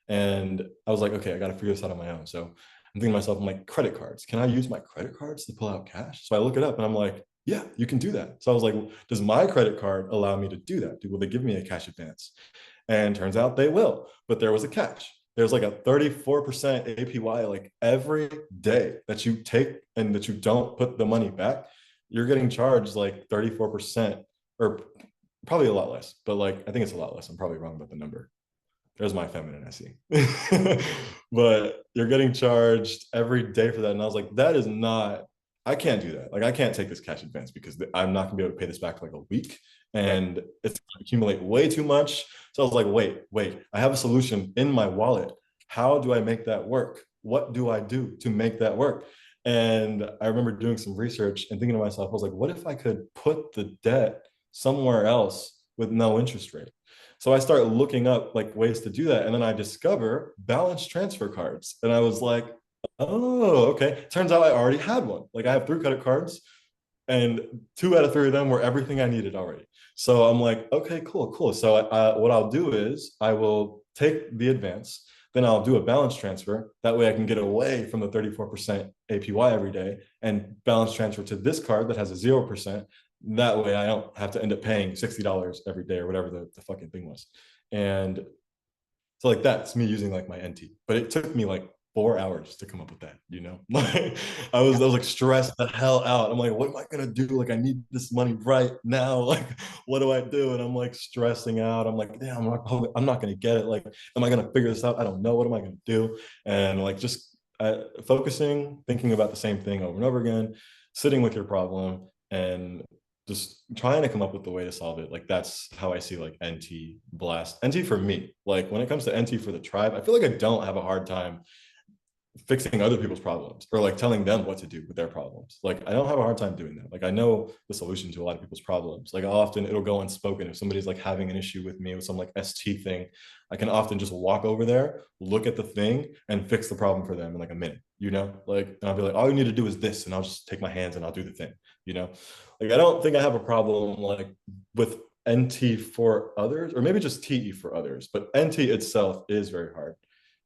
And I was like, okay, I got to figure this out on my own. So I'm thinking to myself, I'm like, credit cards. Can I use my credit cards to pull out cash? So I look it up and I'm like, yeah, you can do that. So I was like, does my credit card allow me to do that? Will they give me a cash advance? And turns out they will. But there was a catch. There's like a 34% APY like every day that you take and that you don't put the money back, you're getting charged like 34% or probably a lot less, but like I think it's a lot less. I'm probably wrong about the number. There's my feminine SE. But you're getting charged every day for that. And I was like, that is not, I can't do that. Like, I can't take this cash advance because I'm not gonna be able to pay this back for like a week. Right. And it's gonna accumulate way too much. So I was like, wait, I have a solution in my wallet. How do I make that work? What do I do to make that work? And I remember doing some research and thinking to myself, I was like, what if I could put the debt somewhere else with no interest rate? So I start looking up like ways to do that. And then I discover balance transfer cards. And I was like, oh, okay. Turns out I already had one. Like I have 3 credit cards and 2 out of 3 of them were everything I needed already. So I'm like, okay, cool. So what I'll do is I will take the advance, then I'll do a balance transfer. That way I can get away from the 34% APY every day and balance transfer to this card that has a 0%. That way I don't have to end up paying $60 every day or whatever the fucking thing was. And so like that's me using like my NT, but it took me like 4 hours to come up with that, you know? Like I was like stressed the hell out. I'm like, what am I gonna do? Like I need this money right now. Like, what do I do? And I'm like stressing out. I'm like, damn, I'm not gonna get it. Like, am I gonna figure this out? I don't know. What am I gonna do? And like just focusing, thinking about the same thing over and over again, sitting with your problem and just trying to come up with the way to solve it. Like that's how I see like NT blast. NT for me, like when it comes to NT for the tribe, I feel like I don't have a hard time fixing other people's problems or like telling them what to do with their problems. Like I don't have a hard time doing that. Like I know the solution to a lot of people's problems. Like often it'll go unspoken. If somebody's like having an issue with me with some like ST thing, I can often just walk over there, look at the thing and fix the problem for them in like a minute, you know? Like, and I'll be like, all you need to do is this. And I'll just take my hands and I'll do the thing, you know? Like, I don't think I have a problem like with NT for others, or maybe just TE for others, but NT itself is very hard.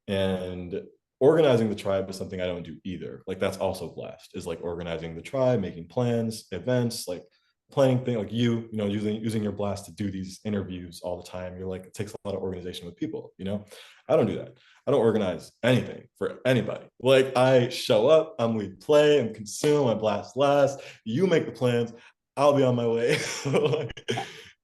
And organizing the tribe is something I don't do either. Like that's also blast, is like organizing the tribe, making plans, events, like planning thing like you know, using your blast to do these interviews all the time. You're like, it takes a lot of organization with people, you know? I don't do that. I don't organize anything for anybody. Like I show up, I'm lead play, I'm consume, I blast last. You make the plans, I'll be on my way.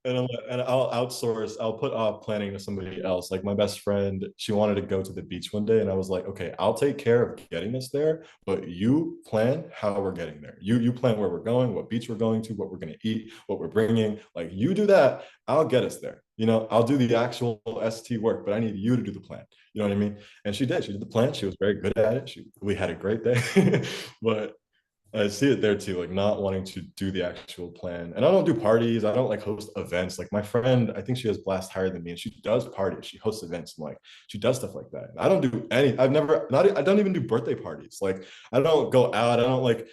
And I'll outsource. I'll put off planning to somebody else. Like my best friend, she wanted to go to the beach one day, and I was like, okay, I'll take care of getting us there, but you plan how we're getting there. You plan where we're going, what beach we're going to, what we're gonna eat, what we're bringing. Like you do that, I'll get us there. You know, I'll do the actual ST work, but I need you to do the plan. You know what I mean? And she did. She did the plan. She was very good at it. We had a great day, but I see it there too, like not wanting to do the actual plan. And I don't do parties. I don't like host events. Like my friend, I think she has blast higher than me, and she does parties. She hosts events and like she does stuff like that. I don't do any. I've never not. I don't even do birthday parties. Like I don't go out. I don't like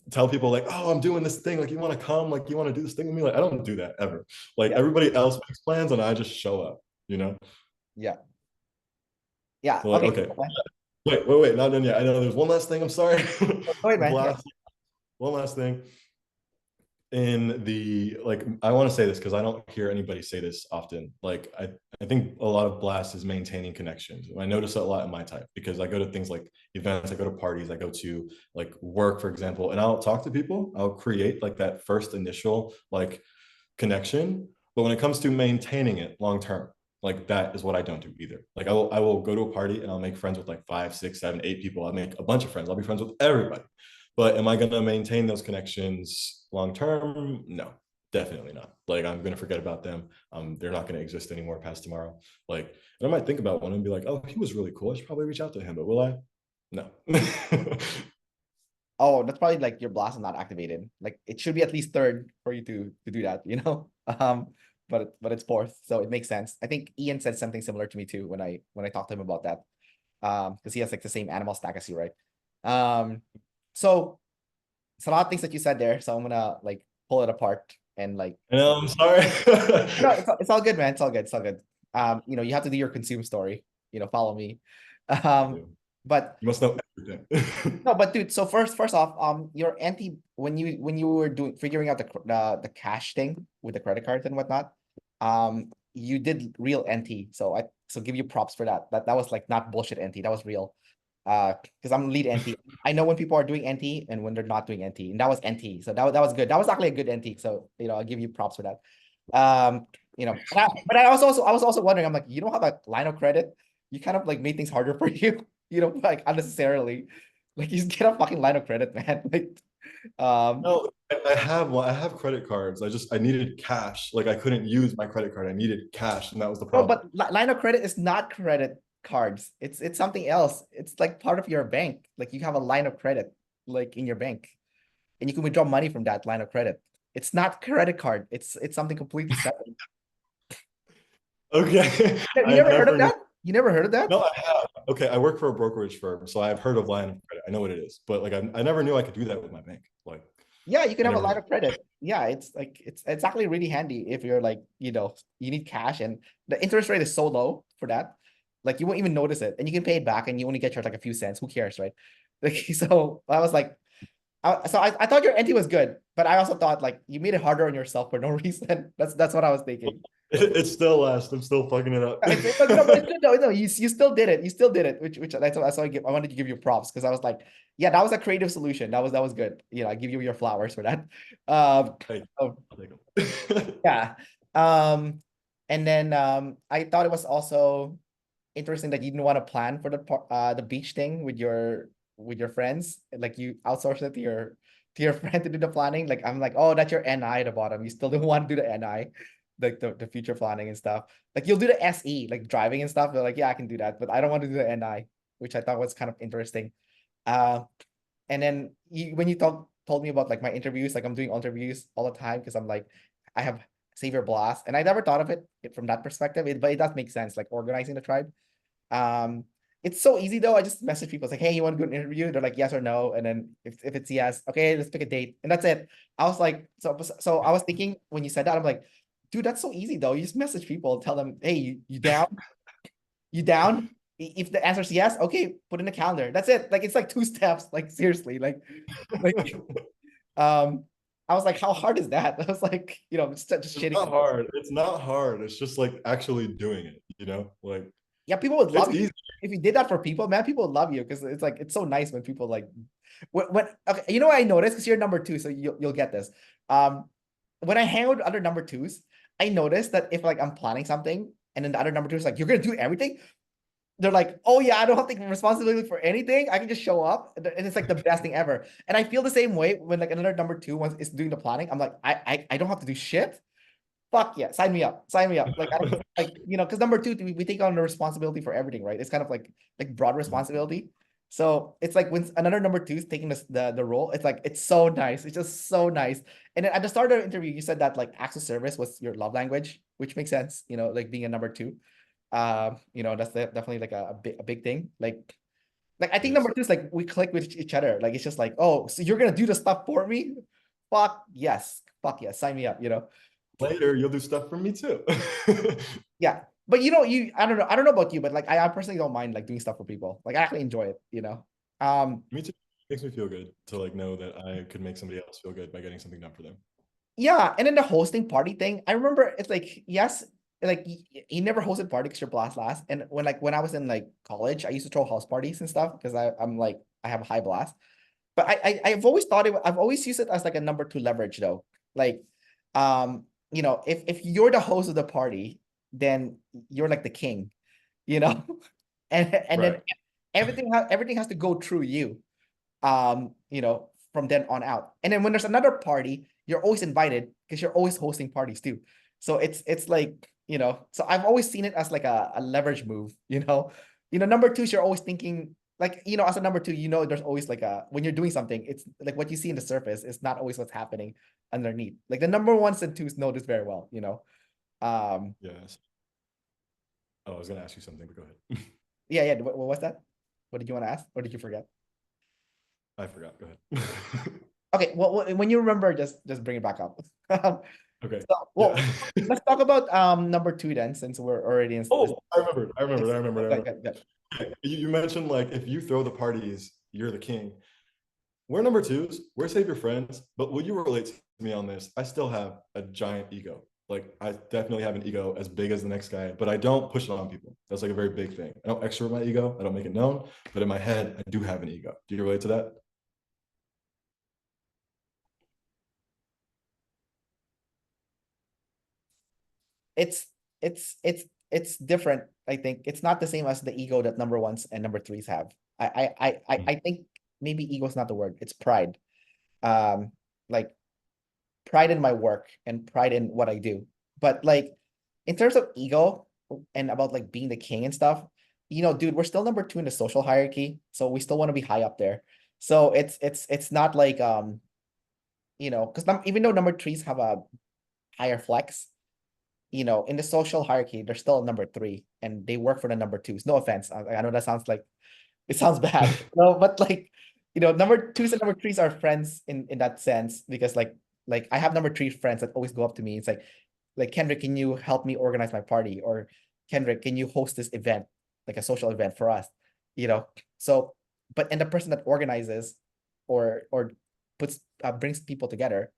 tell people like, oh, I'm doing this thing. Like you want to come? Like you want to do this thing with me? Like I don't do that ever. Like Yeah. everybody else makes plans, and I just show up. You know. Yeah. Yeah. So like Okay. okay. Wait, not done yet. I know there's one last thing. I'm sorry. Go ahead, man. Yeah. Blast. One last thing in the like I want to say this because I don't hear anybody say this often. Like I think a lot of blast is maintaining connections. I notice it a lot in my type because I go to things like events, I go to parties, I go to like work, for example, and I'll talk to people. I'll create like that first initial like connection. But when it comes to maintaining it long term, like that is what I don't do either. Like I will go to a party and I'll make friends with like 5, 6, 7, 8 people. I'll make a bunch of friends. I'll be friends with everybody. But am I going to maintain those connections long term? No, definitely not. Like I'm going to forget about them. They're not going to exist anymore past tomorrow. Like, and I might think about one and be like, oh, he was really cool. I should probably reach out to him. But will I? No. Oh, that's probably like your blast is not activated. Like it should be at least third for you to do that, you know? But it's fourth, so it makes sense. I think Ian said something similar to me too when I talked to him about that. Because he has like the same animal stack as you, right? So it's a lot of things that you said there, so I'm gonna like pull it apart and like I'm sorry. no, it's all good, man. It's all good. It's all good. You know, you have to do your consume story, you know, follow me. But You must know everything. no, but dude, so first off, your anti when you were doing figuring out the cash thing with the credit cards and whatnot, you did real NT. So give you props for that. That was like not bullshit NT. That was real. Because I'm lead NT. I know when people are doing NT and when they're not doing NT, and that was NT. So that was good. That was actually a good NT. So you know, I'll give you props for that. But I was also wondering, I'm like, you don't have a line of credit. You kind of like made things harder for you, like unnecessarily. Like you just get a fucking line of credit, man. Like, um, No, I have one. I have credit cards. I needed cash. Like I couldn't use my credit card. I needed cash, and that was the no, problem. but line of credit is not credit cards. It's something else. It's like part of your bank. Like you have a line of credit, like in your bank, and you can withdraw money from that line of credit. It's not credit card. It's something completely separate. Okay, You I've never heard of never. that? You never heard of that? No, I have. Okay, I work for a brokerage firm, so I've heard of line of credit. I know what it is, but like I never knew I could do that with my bank. Like Yeah, you can I have a never line knew. of credit. Yeah, it's actually really handy if you're like, you need cash and the interest rate is so low for that. Like you won't even notice it. And you can pay it back and you only get charged like a few cents. Who cares, right? Like so I was like, I thought your NT was good, but I also thought like you made it harder on yourself for no reason. That's what I was thinking. It's still last. I'm still fucking it up. But it's good though. No, you still did it. You still did it. Which that's why I wanted to give you props because I was like, yeah, that was a creative solution. That was good. I give you your flowers for that. Hey, So, I'll take 'em. yeah. Um, and then I thought it was also interesting that you didn't want to plan for the beach thing with your friends. Like you outsourced it to your friend to do the planning. Like I'm like, oh, that's your NI at the bottom. You still don't want to do the NI, like the future planning and stuff. Like you'll do the SE, like driving and stuff. They're like, yeah, I can do that, but I don't want to do the NI, which I thought was kind of interesting. Uh, and then when you told me about like my interviews, like I'm doing interviews all the time because I'm like, I have Savior Blast, and I never thought of it from that perspective. But it does make sense, like organizing the tribe. Um, it's so easy though. I just message people, it's like, hey, you want to do an interview? They're like, yes or no. And then if it's yes, okay, let's pick a date. And that's it. I was like, so I was thinking when you said that, I'm like, dude, that's so easy though. You just message people, tell them, hey, you down? You down? If the answer is yes, okay, put in the calendar. That's it. Like it's like two steps. Like seriously, like um, I was like, how hard is that? I was like, just It's shitting. not hard. It's not hard. It's just like actually doing it, Like Yeah, people would it's love you easy. if you did that for people. Man, people would love you because it's like it's so nice when people like when okay. You know what I noticed because you're number two, so you'll get this. Um, when I hang out with other number twos, I noticed that if like I'm planning something and then the other number two is like, you're gonna do everything. They're like, oh yeah, I don't have to take responsibility for anything. I can just show up, and it's like the best thing ever. And I feel the same way when like another number two once is doing the planning. I'm like, I don't have to do shit. Fuck yeah, sign me up, sign me up. Like I don't like because number two, we take on the responsibility for everything, right? It's kind of like broad responsibility. So it's like when another number two is taking the role, it's like it's so nice. It's just so nice. And then at the start of the interview, you said that like acts of service was your love language, which makes sense. Like being a number two. That's definitely like a big thing. Like I think number Yes. two is like we click with each other. Like it's just like, oh, so you're gonna do the stuff for me? Fuck yes, sign me up. Later, you'll do stuff for me too. Yeah. But I don't know about you, but like I personally don't mind like doing stuff for people. Like I actually enjoy it. Um, Me too. Makes me feel good to like know that I could make somebody else feel good by getting something done for them. yeah, and then the hosting party thing, I remember it's like, yes, like you never hosted party because you're blast last. And when I was in like college, I used to throw house parties and stuff because I'm like I have a high blast. But I've always thought I've always used it as like a number two leverage though. Like, if you're the host of the party, then you're like the king, you know, and then Right. everything has to go through you, from then on out. And then when there's another party, you're always invited because you're always hosting parties too. So it's like, so I've always seen it as like a leverage move. Number twos, you're always thinking like, as a number two, there's always like when you're doing something, it's like what you see in the surface is not always what's happening underneath. Like the number ones and twos know this very well. Um, Yes. Oh, I was gonna ask you something, but go ahead. yeah. What was that? What did you want to ask? Or did you forget? I forgot. Go ahead. Okay, well, when you remember, just bring it back up. Okay. So, Yeah. let's talk about number two then, since we're already in this. Oh, I remembered. I remembered. I remembered. I Good, remembered. good, good. You mentioned like if you throw the parties, you're the king. We're number twos. We're save your friends. But will you relate to me on this? I still have a giant ego. Like I definitely have an ego as big as the next guy, but I don't push it on people. That's like a very big thing. I don't extrovert my ego. I don't make it known. But in my head, I do have an ego. Do you relate to that? it's it's different. I think it's not the same as the ego that number ones and number threes have. I think maybe ego is not the word. It's pride. Like pride in my work and pride in what I do. But like in terms of ego and about like being the king and stuff, dude, we're still number two in the social hierarchy, so we still want to be high up there. So it's not like because even though number threes have a higher flex, in the social hierarchy, they're still number three and they work for the number twos. No offense. I know that sounds like it sounds bad. No, but like, number twos and number threes are friends in that sense because like I have number three friends that always go up to me. It's like Kendrick, can you help me organize my party? Or Kendrick, can you host this event, like a social event for us? You know, so and the person that organizes or puts brings people together,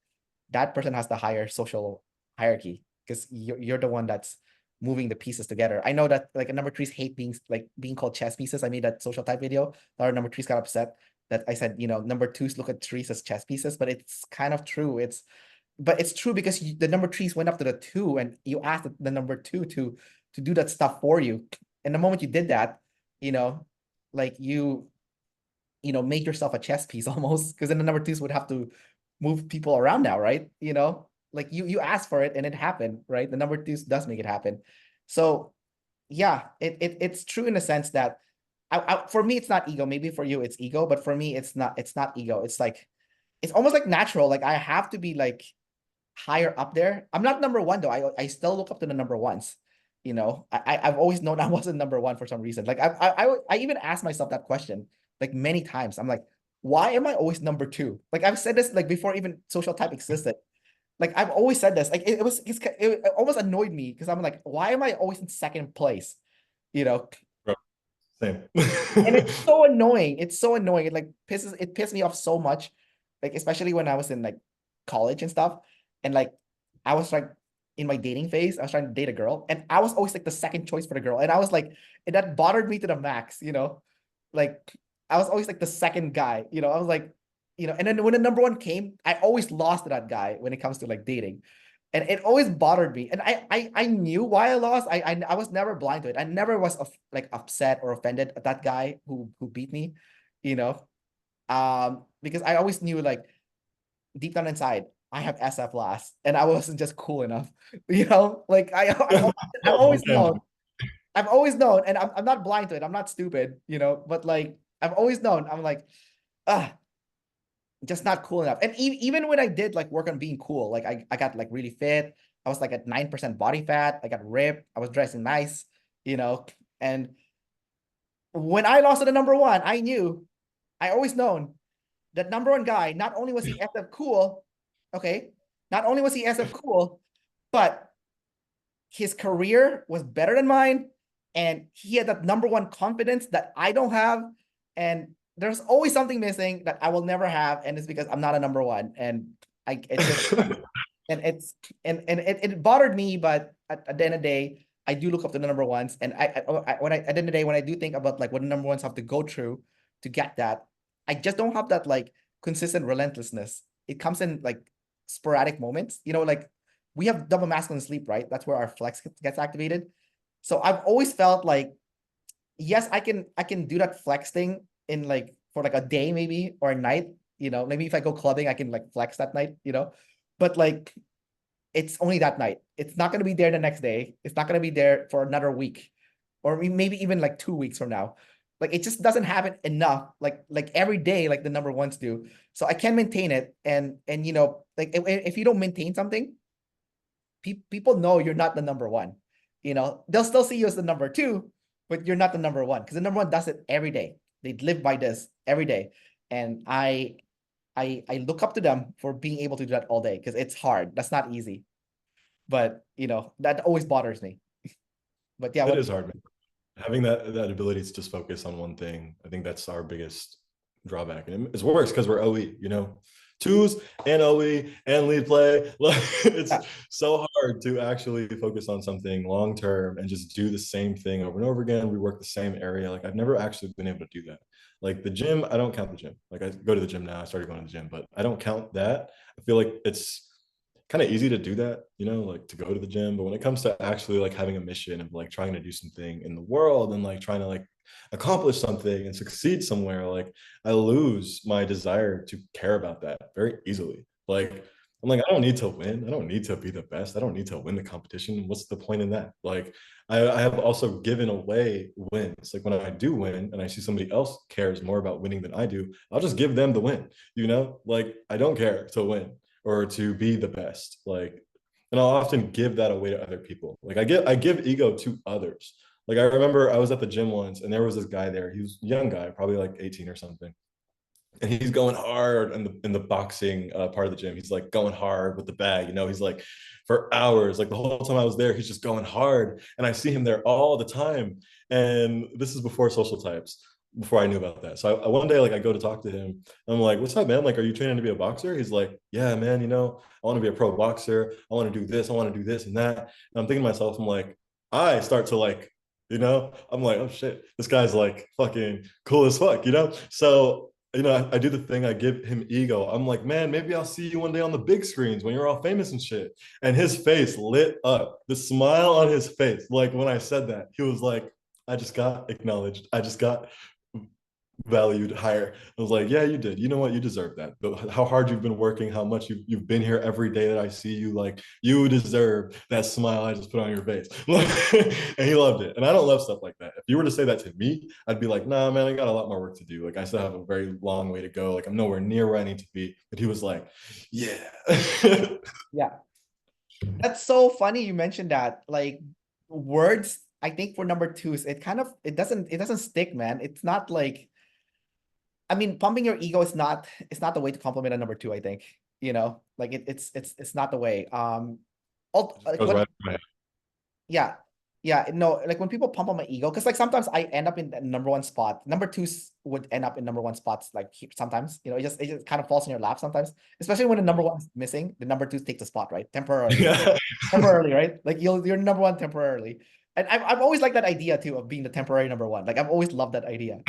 that person has the higher social hierarchy because you're the one that's moving the pieces together. I know that like a number threes hate being called chess pieces. I made that social type video. Our number threes got upset that I said, number twos look at threes as chess pieces, but it's kind of true. But it's true because the number threes went up to the two and you asked the number two to do that stuff for you. And the moment you did that, you know, like made yourself a chess piece almost because then the number twos would have to move people around now, right? Like you asked for it and it happened, right? The number twos does make it happen. So yeah, it's true in the sense that for me it's not ego. Maybe for you it's ego, but for me it's not ego. It's like it's almost like natural. Like I have to be like higher up there. I'm not number one though. I still look up to the number ones. I've always known I wasn't number one for some reason. Like I even asked myself that question like many times. I'm like, why am I always number two? Like I've said this like before even social type existed. Like I've always said this. Like it almost annoyed me because I'm like, why am I always in second place? You know, Bro, same. and it's so annoying. It's so annoying. It pissed me off so much. Like especially when I was in like college and stuff. And like I was like in my dating phase, I was trying to date a girl, and I was always like the second choice for the girl. And I was like, and that bothered me to the max. Like I was always like the second guy, I was like, and then when the number one came, I always lost to that guy when it comes to like dating. And it always bothered me. And I knew why I lost. I was never blind to it. I never was like upset or offended at that guy who beat me, you know. Because I always knew like deep down inside, I have SF last, and I wasn't just cool enough, Like I've always known, and I'm not blind to it. I'm not stupid, But like I've always known, I'm like, ah, just not cool enough. And even when I did like work on being cool, like I got like really fit. I was like at 9% body fat. I got ripped. I was dressing nice, you know. And when I lost to the number one, I always known that number one guy, not only was he SF cool, okay, not only was he SF cool, but his career was better than mine. And he had that number one confidence that I don't have. And there's always something missing that I will never have. And it's because I'm not a number one. And it's just, and it's, and it bothered me. But at the end of the day, I do look up to the number ones. And at the end of the day, when I do think about like what the number ones have to go through to get that, I just don't have that like consistent relentlessness. It comes in like sporadic moments, like we have double masculine sleep, right? That's where our flex gets activated. So I've always felt like, yes, I can do that flex thing in like for like a day maybe or a night, maybe if I go clubbing, I can like flex that night. But like it's only that night. It's not going to be there the next day. It's not going to be there for another week or maybe even like 2 weeks from now. Like it just doesn't happen enough, like every day, like the number ones do. So I can maintain it, and like if you don't maintain something, people know you're not the number one. They'll still see you as the number two, but you're not the number one because the number one does it every day. They live by this every day, and I look up to them for being able to do that all day because it's hard. That's not easy, but that always bothers me. But yeah, It what? is hard, man. Having that ability to just focus on one thing, I think that's our biggest drawback. And it's worse because we're OE, twos and OE and lead play. Like it's Yeah, so hard to actually focus on something long term and just do the same thing over and over again. We work the same area. Like I've never actually been able to do that. Like the gym, I don't count the gym. Like I go to the gym now. I started going to the gym, but I don't count that. I feel like it's kind of easy to do that, you know, like to go to the gym. But when it comes to actually like having a mission of like trying to do something in the world and like trying to like accomplish something and succeed somewhere, like I lose my desire to care about that very easily. Like I'm like, I don't need to win. I don't need to be the best. I don't need to win the competition. What's the point in that? Like I have also given away wins. Like when I do win and I see somebody else cares more about winning than I do, I'll just give them the win, you know? Like I don't care to win or to be the best. Like, and I'll often give that away to other people. Like I give ego to others. Like I remember I was at the gym once and there was this guy there. He was a young guy, probably like 18 or something. And he's going hard in the boxing part of the gym. He's like going hard with the bag, you know, he's like for hours, like the whole time I was there, he's just going hard. And I see him there all the time. And this is before social types, before I knew about that. So one day, like I go to talk to him. I'm like, what's up, man? Like, are you training to be a boxer? He's like, yeah, man, you know, I want to be a pro boxer. I want to do this. I want to do this and that. And I'm thinking to myself, I'm like, I start to like, you know, I'm like, oh shit, this guy's like fucking cool as fuck, you know? So you know, I do the thing, I give him ego. I'm like, man, maybe I'll see you one day on the big screens when you're all famous and shit. And his face lit up, the smile on his face. Like when I said that, he was like, I just got acknowledged. I just got valued higher. I was like, yeah, you did. You know what? You deserve that. How hard you've been working, how much you've been here every day that I see you, like you deserve that smile I just put on your face. And he loved it. And I don't love stuff like that. If you were to say that to me, I'd be like, nah, man, I got a lot more work to do. Like I still have a very long way to go. Like I'm nowhere near where I need to be. But he was like, yeah. Yeah. That's so funny you mentioned that. Like words, I think for number twos, it doesn't stick, man. It's not like, I mean, pumping your ego is not, it's not the way to compliment a number two, I think. You know, like it's not the way. Like Goes when, right in my head. yeah, yeah, no, like when people pump on my ego, because like sometimes I end up in the number one spot. Number twos would end up in number one spots, like sometimes, you know, it just kind of falls in your lap sometimes, especially when the number one is missing, the number twos take the spot, right? Temporarily, Yeah. temporarily, right? Like you're number one temporarily. And I've always liked that idea too of being the temporary number one. Like I've always loved that idea.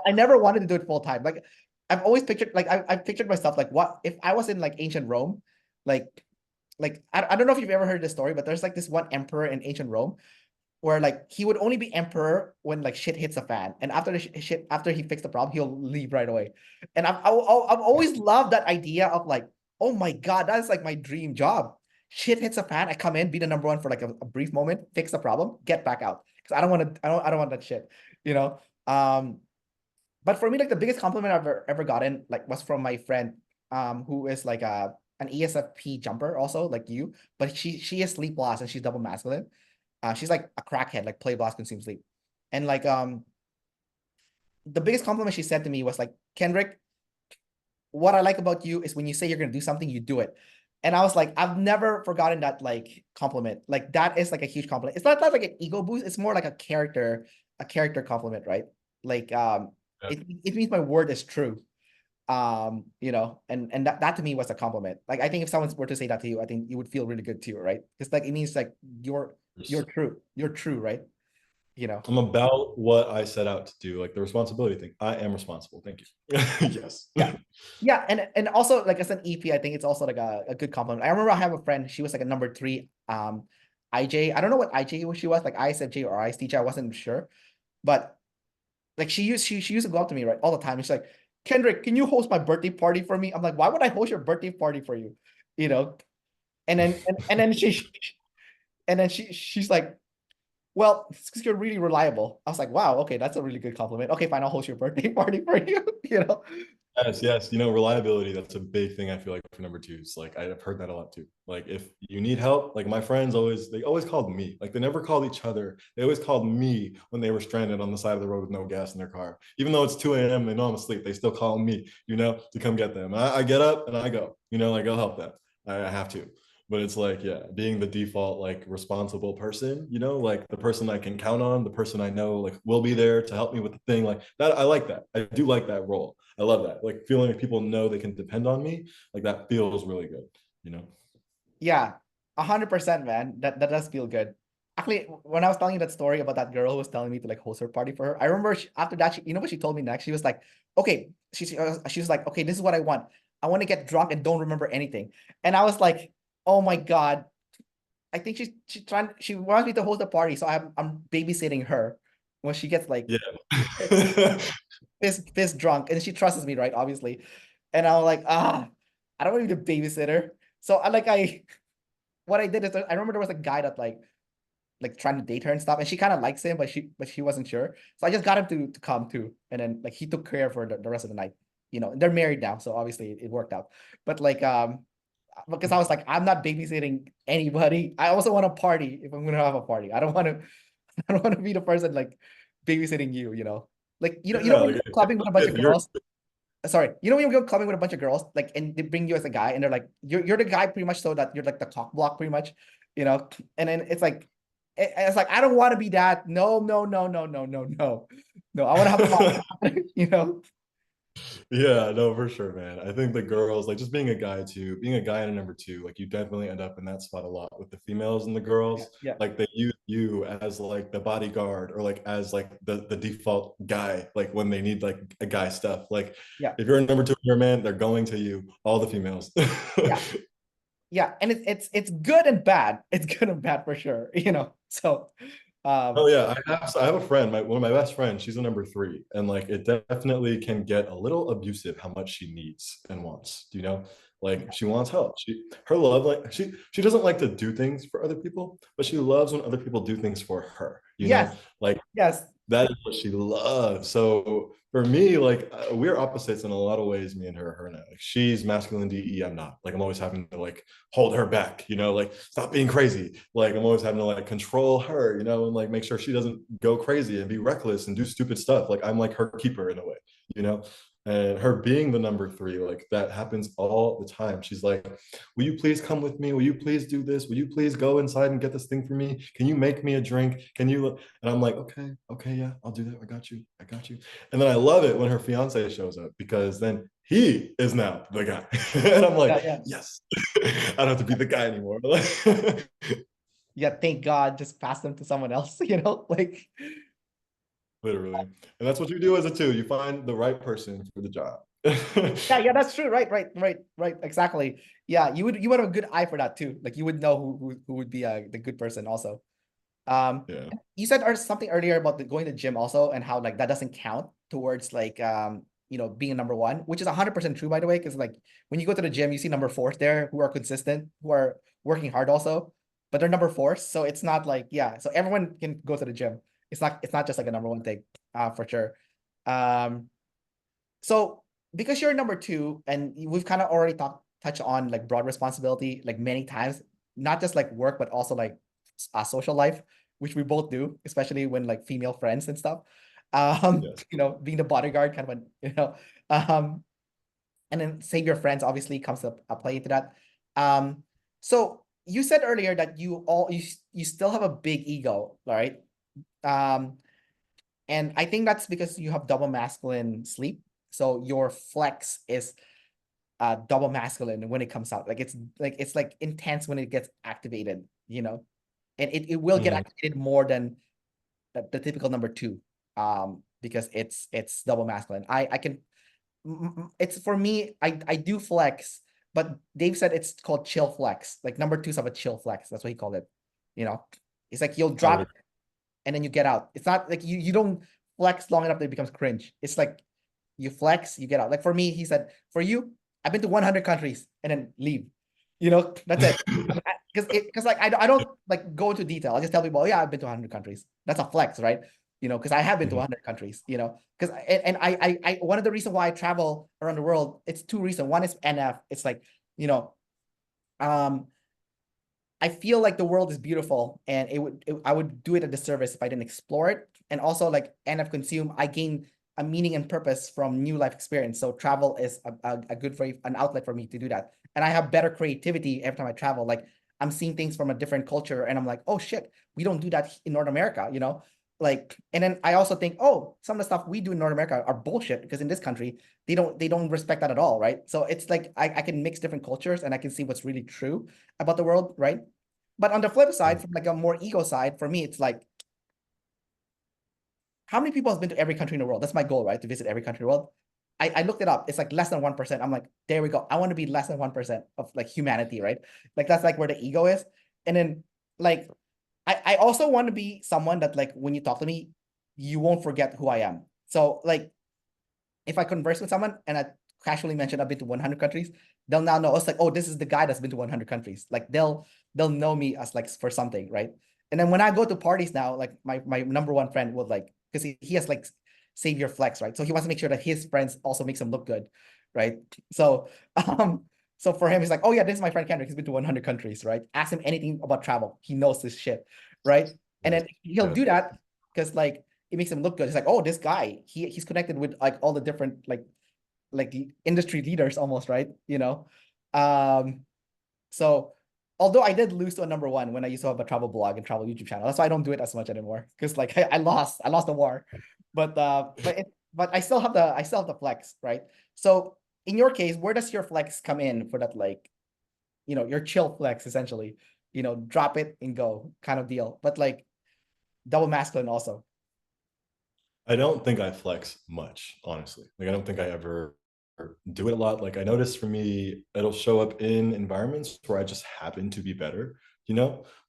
I never wanted to do it full time. Like I've always pictured, like I've pictured myself like, what if I was in like ancient Rome, like I don't know if you've ever heard this story, but there's like this one emperor in ancient Rome where like he would only be emperor when like shit hits a fan, and after the shit, after he fixed the problem, he'll leave right away. And I've always loved that idea of like, oh my god, that is like my dream job. Shit hits a fan, I come in, be the number one for like a brief moment, fix the problem, get back out, because I don't want to, I don't want that shit, you know. But for me, like the biggest compliment I've ever gotten like was from my friend, who is like an ESFP jumper also like you, but she is sleep loss and she's double masculine. She's like a crackhead, like play blast, consume sleep. And like the biggest compliment she said to me was like, Kendrick, what I like about you is when you say you're gonna do something, you do it. And I was like, I've never forgotten that like compliment. Like that is like a huge compliment. It's not like an ego boost, it's more like a character compliment, right? Like it means my word is true. You know, and that to me was a compliment. Like I think if someone were to say that to you, I think you would feel really good too, right? Because like it means like you're true. You're true, right? You know. I'm about what I set out to do, like the responsibility thing. I am responsible. Thank you. Yes. Yeah. Yeah. And also like as an EP, I think it's also like a good compliment. I remember I have a friend, she was like a number three, IJ. I don't know what IJ she was, like ISFJ or ISTJ, I wasn't sure. But like she used to go up to me, right, all the time. And she's like, Kendrick, can you host my birthday party for me? I'm like, why would I host your birthday party for you? You know? And then she's like, well, it's because you're really reliable. I was like, wow, okay, that's a really good compliment. Okay, fine, I'll host your birthday party for you, you know? Yes, yes. You know, reliability, that's a big thing I feel like for number twos. Like I've heard that a lot too. Like if you need help, like my friends always, they always called me. Like they never called each other. They always called me when they were stranded on the side of the road with no gas in their car. Even though it's 2 a.m., they know I'm asleep. They still call me, you know, to come get them. I get up and I go, you know, like I'll help them. I have to. But it's like, yeah, being the default, like responsible person, you know, like the person I can count on, the person I know, like will be there to help me with the thing. Like that, I like that. I do like that role. I love that. Like feeling like people know they can depend on me, like that feels really good, you know? Yeah, 100%, man. That does feel good. Actually, when I was telling you that story about that girl who was telling me to like host her party for her, I remember after that, you know what she told me next? She was like, okay, she was like, okay, this is what I want. I want to get drunk and don't remember anything. And I was like, Oh my God. I think she wants me to host a party, so I'm babysitting her when she gets like Yeah. pissed drunk, and she trusts me, right? Obviously. And I'm like, I don't want to be the babysitter. So I what I did is I remember there was a guy that like trying to date her and stuff, and she kind of likes him, but she wasn't sure. So I just got him to come too, and then like he took care of her the rest of the night. You know, they're married now, so obviously it worked out. But because I was like, I'm not babysitting anybody. I also want a party if I'm gonna have a party. I don't want to I don't want to be the person like babysitting you, you know. Like you know Yeah, when you like go clubbing with a bunch if of you're girls. Sorry, you know when you go clubbing with a bunch of girls, like and they bring you as a guy, and they're like, you're the guy pretty much, so that you're like the cock block pretty much, you know. And then it's like it's like I don't want to be that. No, no, no, no, no, no, no. No, I want to have fun, you know. Yeah, no, for sure, man. I think the girls, like just being a guy too, being a guy and a number two, like you definitely end up in that spot a lot with the females and the Yeah, girls. yeah, Like they use you as like the bodyguard or like as like the default guy, like when they need like a guy stuff. Like yeah, if you're a number two, you're a man, they're going to you, all the females. yeah. Yeah, and it's good and bad. It's good and bad for sure, you know. So, Oh um, yeah, I have a friend, one of my best friends. She's a number three, and like it definitely can get a little abusive how much she needs and wants. Do you know? Like she wants help. Her love like she doesn't like to do things for other people, but she loves when other people do things for her. You know, yes, like yes, that is what she loves. So for me, like we're opposites in a lot of ways, me and her and I. Like she's masculine DE, I'm not. Like I'm always having to like hold her back, you know, like stop being crazy. Like I'm always having to like control her, you know, and like make sure she doesn't go crazy and be reckless and do stupid stuff. Like I'm like her keeper in a way, you know. And her being the number three, like that happens all the time. She's like, will you please come with me? Will you please do this? Will you please go inside and get this thing for me? Can you make me a drink? Can you? And I'm like, okay, yeah, I'll do that. I got you. I got you. And then I love it when her fiance shows up because then he is now the guy. And I'm yeah, like, yeah, yes, I don't have to be the guy anymore. yeah. Thank God, just pass them to someone else, you know. Like, Literally. And that's what you do as a two. You find the right person for the job. yeah, yeah, that's true. Right, right, right, right. Exactly. Yeah, you would have a good eye for that too. Like, you would know who would be the good person also. Um, Yeah. you said something earlier about going to the gym also, and how like that doesn't count towards like being a number one, which is 100% true by the way, because like when you go to the gym, you see number fours there who are consistent, who are working hard also, but they're number fours, so it's not like yeah, so everyone can go to the gym. It's not just like a number one thing, for sure. Um, so because you're number two, and we've kind of already touched on like broad responsibility like many times, not just like work, but also like social life, which we both do, especially when like female friends and stuff. Yes. Being the bodyguard kind of um, and then save your friends obviously comes up a play into that. So you said earlier that you still have a big ego, right? Um, and I think that's because you have double masculine sleep. So your flex is double masculine when it comes out. Like it's intense when it gets activated, you know. And it will get Mhm. activated more than the typical number two. Because it's double masculine. I can it's for me, I do flex, but Dave said it's called chill flex. Like number twos have a chill flex. That's what he called it. You know, it's like you'll I would drop and then you get out. It's not like you don't flex long enough that it becomes cringe. It's like you flex, you get out. Like for me, he said, for you, I've been to 100 countries and then leave. You know, that's it. Because like I don't like go into detail. I just tell people, oh, yeah, I've been to 100 countries. That's a flex, right? You know, because I have been to Mhm. 100 countries. You know, because and I one of the reasons why I travel around the world, it's two reasons. One is NF. It's like you know, um, I feel like the world is beautiful, and I would do it a disservice if I didn't explore it. And also, like NF consume, I gain a meaning and purpose from new life experience. So travel is a good for an outlet for me to do that. And I have better creativity every time I travel. Like I'm seeing things from a different culture, and I'm like, oh shit, we don't do that in North America, you know? Like, and then I also think, oh, some of the stuff we do in North America are bullshit because in this country they don't respect that at all, right? So it's like I can mix different cultures and I can see what's really true about the world, right? But on the flip side, Mhm. from like a more ego side, for me, it's like, how many people has been to every country in the world? That's my goal, right? To visit every country in the world. I looked it up. It's like less than 1%. I'm like, there we go. I want to be less than 1% of like humanity, right? Like that's like where the ego is. And then like I also want to be someone that like when you talk to me, you won't forget who I am. So like if I converse with someone and I casually mention I've been to 100 countries, they'll now know it's like, oh, this is the guy that's been to 100 countries. Like they'll know me as like for something, right? And then when I go to parties now, like my number one friend would like because he has like savior flex, right? So he wants to make sure that his friends also makes him look good, right? So um so for him, he's like, oh yeah, this is my friend Kendrick. He's been to 100 countries, right? Ask him anything about travel. He knows this shit, right? And Yes. then he'll Yeah. do that because like it makes him look good. It's like, oh, this guy, he's connected with like all the different like industry leaders almost, right? Um, so although I did lose to a number one when I used to have a travel blog and travel YouTube channel, that's why I don't do it as much anymore. Because like I lost the war. But I still have the flex, right? So in your case, where does your flex come in for that like, your chill flex essentially, drop it and go kind of deal. But like double masculine also. I don't think I flex much, honestly. Like I don't think I ever do it a lot. Like I notice for me, it'll show up in environments where I just happen to be better,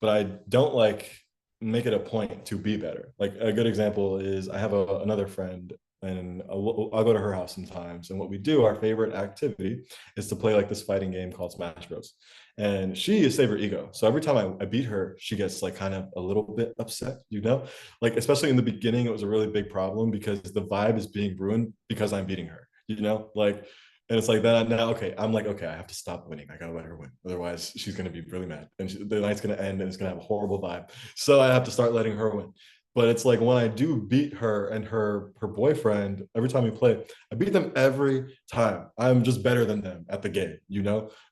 but I don't like make it a point to be better. Like a good example is I have another friend and I'll go to her house sometimes. And what we do, our favorite activity is to play like this fighting game called Smash Bros. And she is saver ego. So every time I beat her, she gets like kind of a little bit upset, like especially in the beginning, it was a really big problem because the vibe is being ruined because I'm beating her, like, and it's like that now. Okay, I'm like, okay, I have to stop winning. I gotta let her win, otherwise she's gonna be really mad, and the night's gonna end, and it's gonna have a horrible vibe. So I have to start letting her win. But it's like when I do beat her and her boyfriend, every time we play, I beat them every time. I'm just better than them at the game.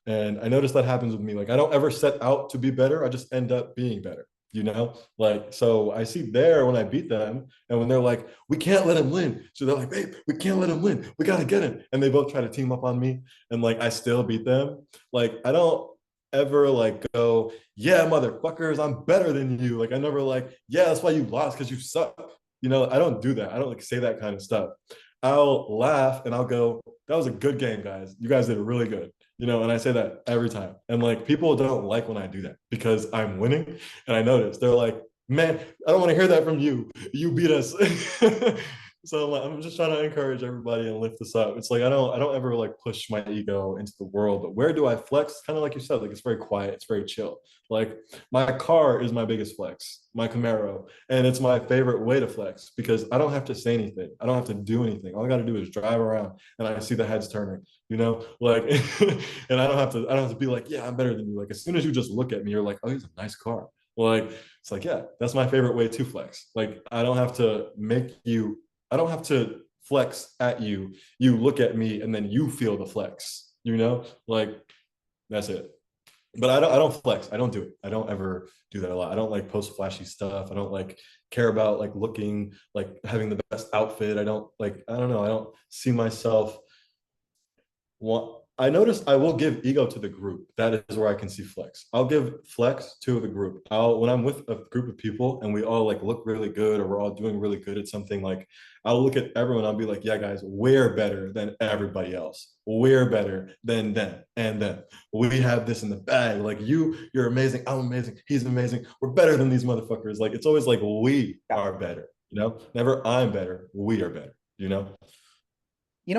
And I notice that happens with me. Like I don't ever set out to be better. I just end up being better. Like so I see there when I beat them and when they're like, we can't let him win. So they're like, babe, we can't let him win. We gotta get him. And they both try to team up on me. And like I still beat them. Like I don't ever like go, yeah, motherfuckers, I'm better than you. Like I never like, yeah, that's why you lost because you suck. I don't do that. I don't like say that kind of stuff. I'll laugh and I'll go, that was a good game, guys. You guys did really good. And I say that every time. And like people don't like when I do that because I'm winning. And I notice they're like, man, I don't want to hear that from you. You beat us. So I'm just trying to encourage everybody and lift this up. It's like I don't ever like push my ego into the world, but where do I flex? Kind of like you said, like it's very quiet, it's very chill. Like my car is my biggest flex, my Camaro, and it's my favorite way to flex because I don't have to say anything. I don't have to do anything. All I got to do is drive around and I see the heads turning, like and I don't have to be like, yeah, I'm better than you. Like as soon as you just look at me, you're like, oh, he's a nice car. Like it's like, yeah, that's my favorite way to flex. Like I don't have to flex at you. You look at me and then you feel the flex, like that's it. But I don't flex. I don't do it. I don't ever do that a lot. I don't like post flashy stuff. I don't like care about like looking like having the best outfit. I don't know. I don't see myself I noticed I will give ego to the group. That is where I can see flex. I'll give flex to the group. When I'm with a group of people and we all like look really good or we're all doing really good at something, like I'll look at everyone, I'll be like, yeah, guys, we're better than everybody else. We're better than them and them. We have this in the bag. Like you're amazing. I'm amazing. He's amazing. We're better than these motherfuckers. Like it's always like we are better, Never I'm better. We are better, You know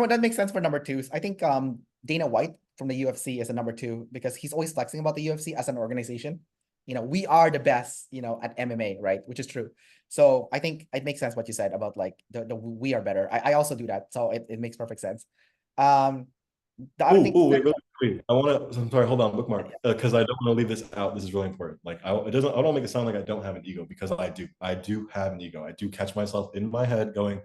what? That makes sense for number twos. I think Dana White from the UFC is a number two because he's always flexing about the UFC as an organization. We are the best, at MMA, right? Which is true. So I think it makes sense what you said about like the we are better. I also do that. So it makes perfect sense. Um, the other thing, Wait, really quick. I'm sorry, hold on, bookmark, because I don't want to leave this out. This is really important. Like, I don't make it sound like I don't have an ego because I do. I do have an ego. I do catch myself in my head going,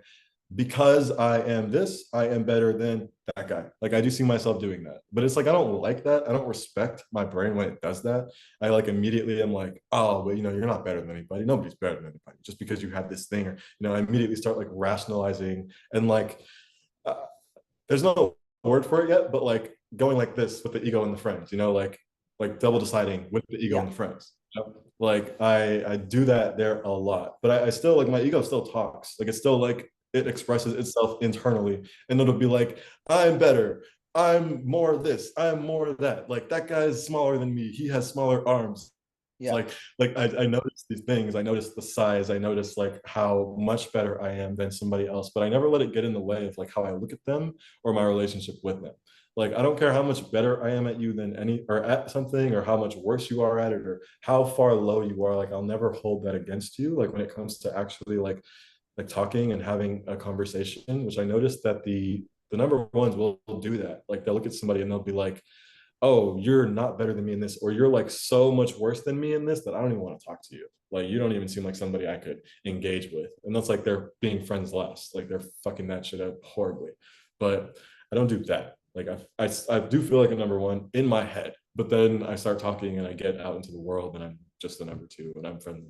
because I am this, I am better than that guy. Like I do see myself doing that, but it's like I don't like that. I don't respect my brain when it does that. I like immediately I'm like, oh, but you're not better than anybody. Nobody's better than anybody just because you have this thing, or I immediately start like rationalizing and like uh, there's no word for it yet, but like going like this with the ego and the friends, like double deciding with the ego yeah, and the friends. Like I do that there a lot, but I still like my ego still talks. Like it's still like it expresses itself internally, and it'll be like, I'm better, I'm more this, I'm more that. Like that guy's smaller than me. He has smaller arms. It's Yeah. like I notice these things. I notice the size. I notice like how much better I am than somebody else. But I never let it get in the way of like how I look at them or my relationship with them. Like I don't care how much better I am at you than any or at something, or how much worse you are at it, or how far low you are. Like I'll never hold that against you. Like when it comes to actually like talking and having a conversation, which I noticed that the number ones will do that. Like they'll look at somebody and they'll be like, oh, you're not better than me in this, or you're like so much worse than me in this that I don't even want to talk to you. Like you don't even seem like somebody I could engage with. And that's like they're being friends less. Like they're fucking that shit up horribly. But I don't do that. Like I do feel like a number one in my head, but then I start talking and I get out into the world and I'm just the number two and I'm friendly.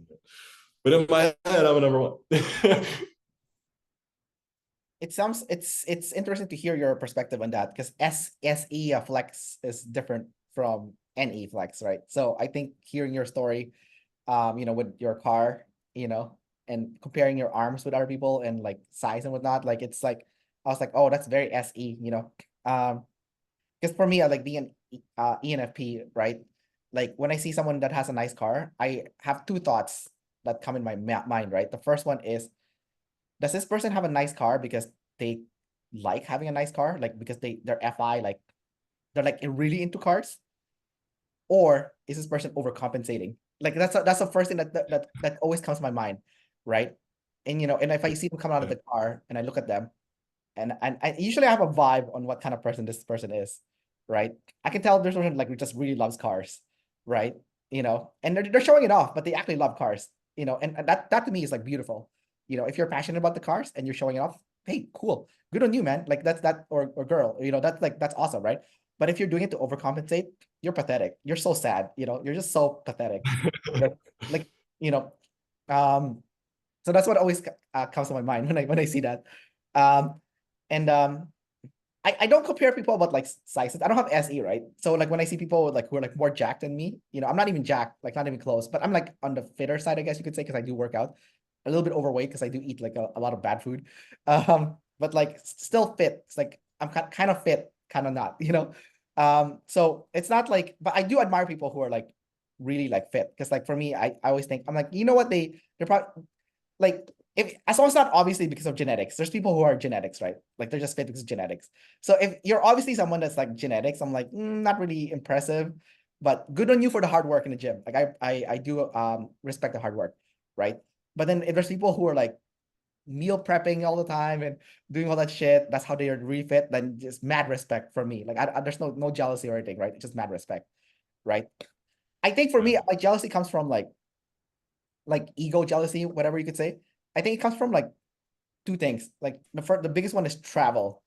But in my head, I'm a number one. It sounds it's interesting to hear your perspective on that because SE flex is different from NE flex, right? So I think hearing your story, with your car, and comparing your arms with other people and like size and whatnot, like it's like I was like, oh, that's very SE, because for me, I like being ENFP, right? Like when I see someone that has a nice car, I have two thoughts that come in my mind, right? The first one is, does this person have a nice car because they like having a nice car, like because they're FI, like they're like really into cars, or is this person overcompensating? Like that's the first thing that always comes to my mind, right? And if I see them come out of the car and I look at them, and I usually have a vibe on what kind of person this person is, right? I can tell there's person like who just really loves cars, right? And they're showing it off, but they actually love cars, and that to me is like beautiful. If you're passionate about the cars and you're showing it off, hey, cool, good on you, man. Like that's that or girl, that's awesome, right? But if you're doing it to overcompensate, you're pathetic. You're so sad, you're just so pathetic. Like, you know, um, so that's what always comes to my mind when I see that. Um, and I don't compare people about like sizes. I don't have SE, right? So like when I see people like who are like more jacked than me, I'm not even jacked, like not even close, but I'm like on the fitter side, I guess you could say, because I do work out. A little bit overweight because I do eat like a lot of bad food. But like still fit. It's like I'm kind of fit, kind of not. So it's not like, but I do admire people who are like really like fit. Because like for me, I always think I'm like, you know what, they're probably like, if as long as it's not obviously because of genetics, there's people who are genetics, right? Like they're just fit because of genetics. So if you're obviously someone that's like genetics, I'm like, not really impressive, but good on you for the hard work in the gym. Like I do respect the hard work, right? But then if there's people who are like meal prepping all the time and doing all that shit, that's how they are really fit, then just mad respect for me. Like there's no jealousy or anything, right? It's just mad respect, right? I think for me, my jealousy comes from like ego jealousy, whatever you could say. I think it comes from like two things. Like the biggest one is travel,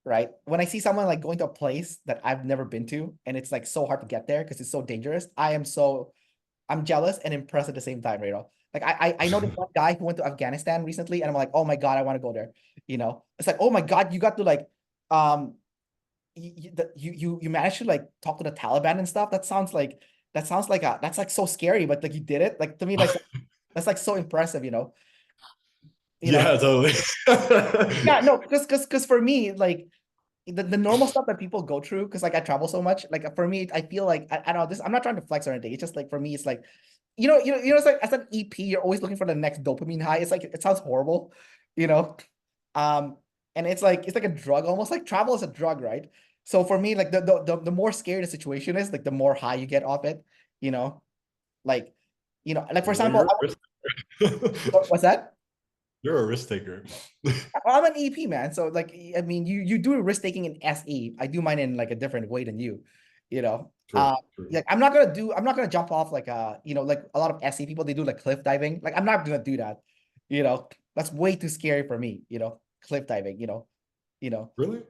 right? When I see someone like going to a place that I've never been to and it's like so hard to get there because it's so dangerous, I'm jealous and impressed at the same time, Like I know this one guy who went to Afghanistan recently, and I'm like, oh my God, I want to go there. It's like, oh my God, you got to like um you managed to like talk to the Taliban and stuff. That sounds like that's like so scary, but like you did it. Like to me, that's like so impressive, you know. Yeah, totally. Yeah, no, because for me, like the normal stuff that people go through, because like I travel so much, like for me, I feel like I don't know this. I'm not trying to flex or anything. It's just like for me, it's like, it's like as an EP, you're always looking for the next dopamine high. It's like it sounds horrible, you know. Um, and it's like a drug, almost like travel is a drug, right? So for me, like the more scary the situation is, like the more high you get off it, you know. Like, like for Well, example, you're a risk taker. what's that? You're a risk taker. I'm an EP, man. So like, I mean, you do risk taking in SE. I do mine in like a different way than you, you know. True, true. Like I'm not gonna jump off like like a lot of SE people, they do like cliff diving. Like I'm not gonna do that, That's way too scary for me, cliff diving, you know. Really?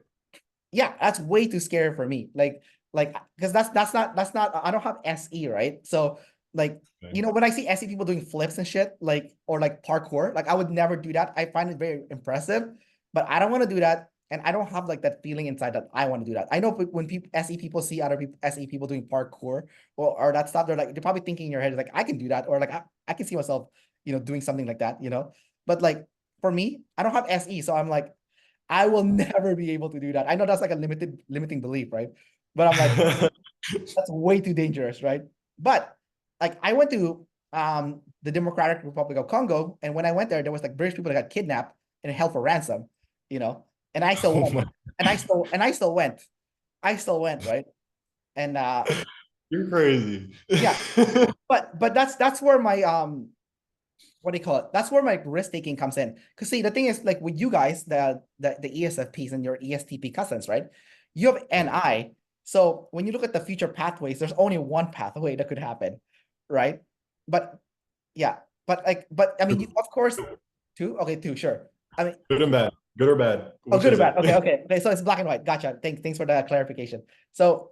Yeah, that's way too scary for me. Like because that's not I don't have SE, right? So like, Okay. when I see SE people doing flips and shit, like or like parkour, like I would never do that. I find it very impressive, but I don't want to do that. And I don't have like that feeling inside that I want to do that. I know when people SE people see other people SE people doing parkour or that stuff, they're probably thinking in your head like I can do that, or like I can see myself, doing something like that, But like for me, I don't have SE, so I'm like, I will never be able to do that. I know that's like a limiting belief, right? But I'm like, that's way too dangerous, right? But like I went to the Democratic Republic of Congo, and when I went there, there was like British people that got kidnapped and held for ransom, you know, and I still Oh went, my, and I still went, right? And you're crazy. yeah, but that's where my what do you call it? That's where my risk taking comes in. Because see, the thing is, like with you guys, the ESFPs and your ESTP cousins, right? You have Yeah. NI. So when you look at the future pathways, there's only one pathway that could happen, right? But yeah, but I mean, you, of course, two. Okay, two, sure. I mean, Good and bad. Good or bad? oh, Which good or is bad. it? Okay, okay, okay. So it's black and white. Gotcha. Thanks for the clarification. So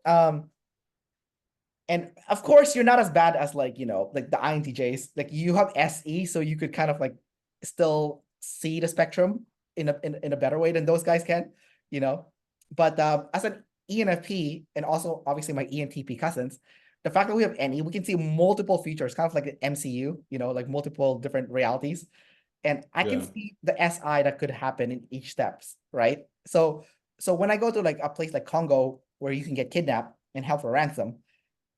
and of course, you're not as bad as like, like the INTJs. Like you have SE, so you could kind of like still see the spectrum in a better way than those guys can, you know. But as an ENFP and also obviously my ENTP cousins, the fact that we have NE, we can see multiple features, kind of like the MCU, like multiple different realities. And I can Yeah. see the SI that could happen in each steps, right? So when I go to like a place like Congo where you can get kidnapped and held for ransom,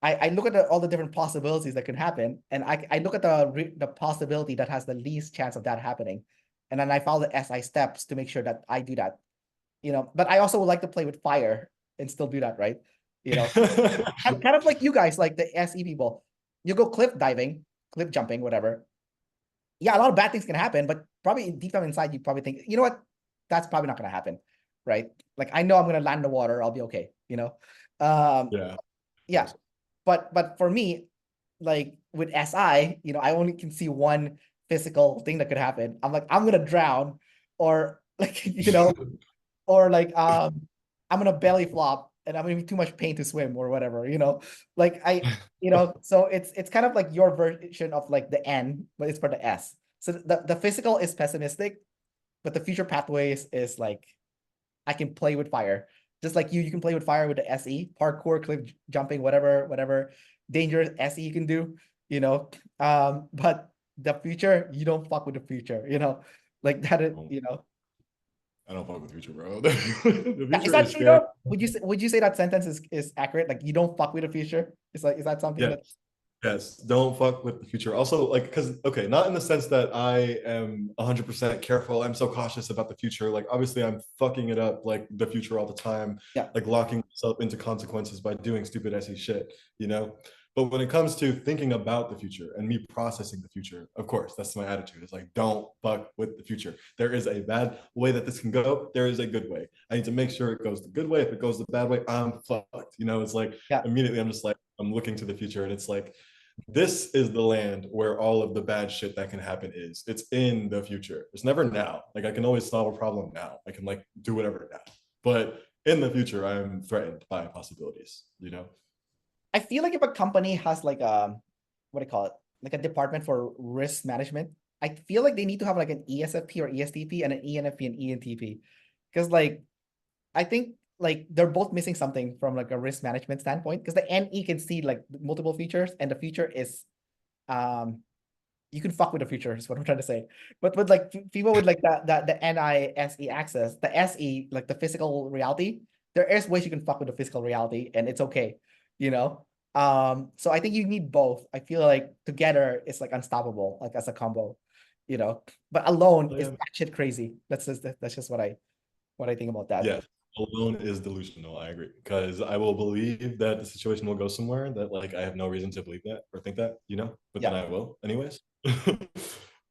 I look at all the different possibilities that can happen, and I look at the possibility that has the least chance of that happening, and then I follow the SI steps to make sure that I do that. But I also would like to play with fire and still do that, right? You know, kind of like you guys, like the SE people. You go cliff diving, cliff jumping, whatever. Yeah, a lot of bad things can happen, but probably deep down inside, you probably think, you know what, that's probably not going to happen, right? Like I know I'm going to land in the water, I'll be okay. Yeah. Of Yeah, course. but for me, like with SI, I only can see one physical thing that could happen. I'm like, I'm gonna drown, or like, or like I'm gonna belly flop and I'm gonna be too much pain to swim or whatever, Like so it's kind of like your version of like the N, but it's for the S. So the physical is pessimistic, but the future pathways is like I can play with fire. Just like you can play with fire with the SE, parkour, cliff jumping, whatever dangerous SE you can do, you know. But the future, you don't fuck with the future, like that I don't fuck with the future, bro. The Yeah, is future that is true scary. though? Would you say that sentence is accurate? Like you don't fuck with the future? Is that something Yeah. that Yes, don't fuck with the future. Also, like, because okay, not in the sense that I am 100% careful. I'm so cautious about the future. Like, obviously, I'm fucking it up, like the future all the time, yeah. like locking myself into consequences by doing stupid SE shit, you know. But when it comes to thinking about the future and me processing the future, of course, that's my attitude. It's like, don't fuck with the future. There is a bad way that this can go. There is a good way. I need to make sure it goes the good way. If it goes the bad way, I'm fucked. It's like Yeah. immediately I'm just like, I'm looking to the future and it's like, this is the land where all of the bad shit that can happen is. It's in the future. It's never now. Like I can always solve a problem now. I can like do whatever now. But in the future, I'm threatened by possibilities. I feel like if a company has like what do you call it? Like a department for risk management, I feel like they need to have like an ESFP or ESTP and an ENFP and ENTP. Because like I think like they're both missing something from like a risk management standpoint. Because the NE can see like multiple features, and the future is um you can fuck with the future is what I'm trying to say. But like people with like the NISE access, the SE, like the physical reality, there is ways you can fuck with the physical reality and it's okay, you know? So I think you need both. I feel like together it's like unstoppable, like as a combo, you know. But alone is Yeah. shit crazy. That's just what I think about that. Yes. Alone is delusional. I agree. Because I will believe that the situation will go somewhere that like I have no reason to believe that or think that. But then Yeah. I will anyways.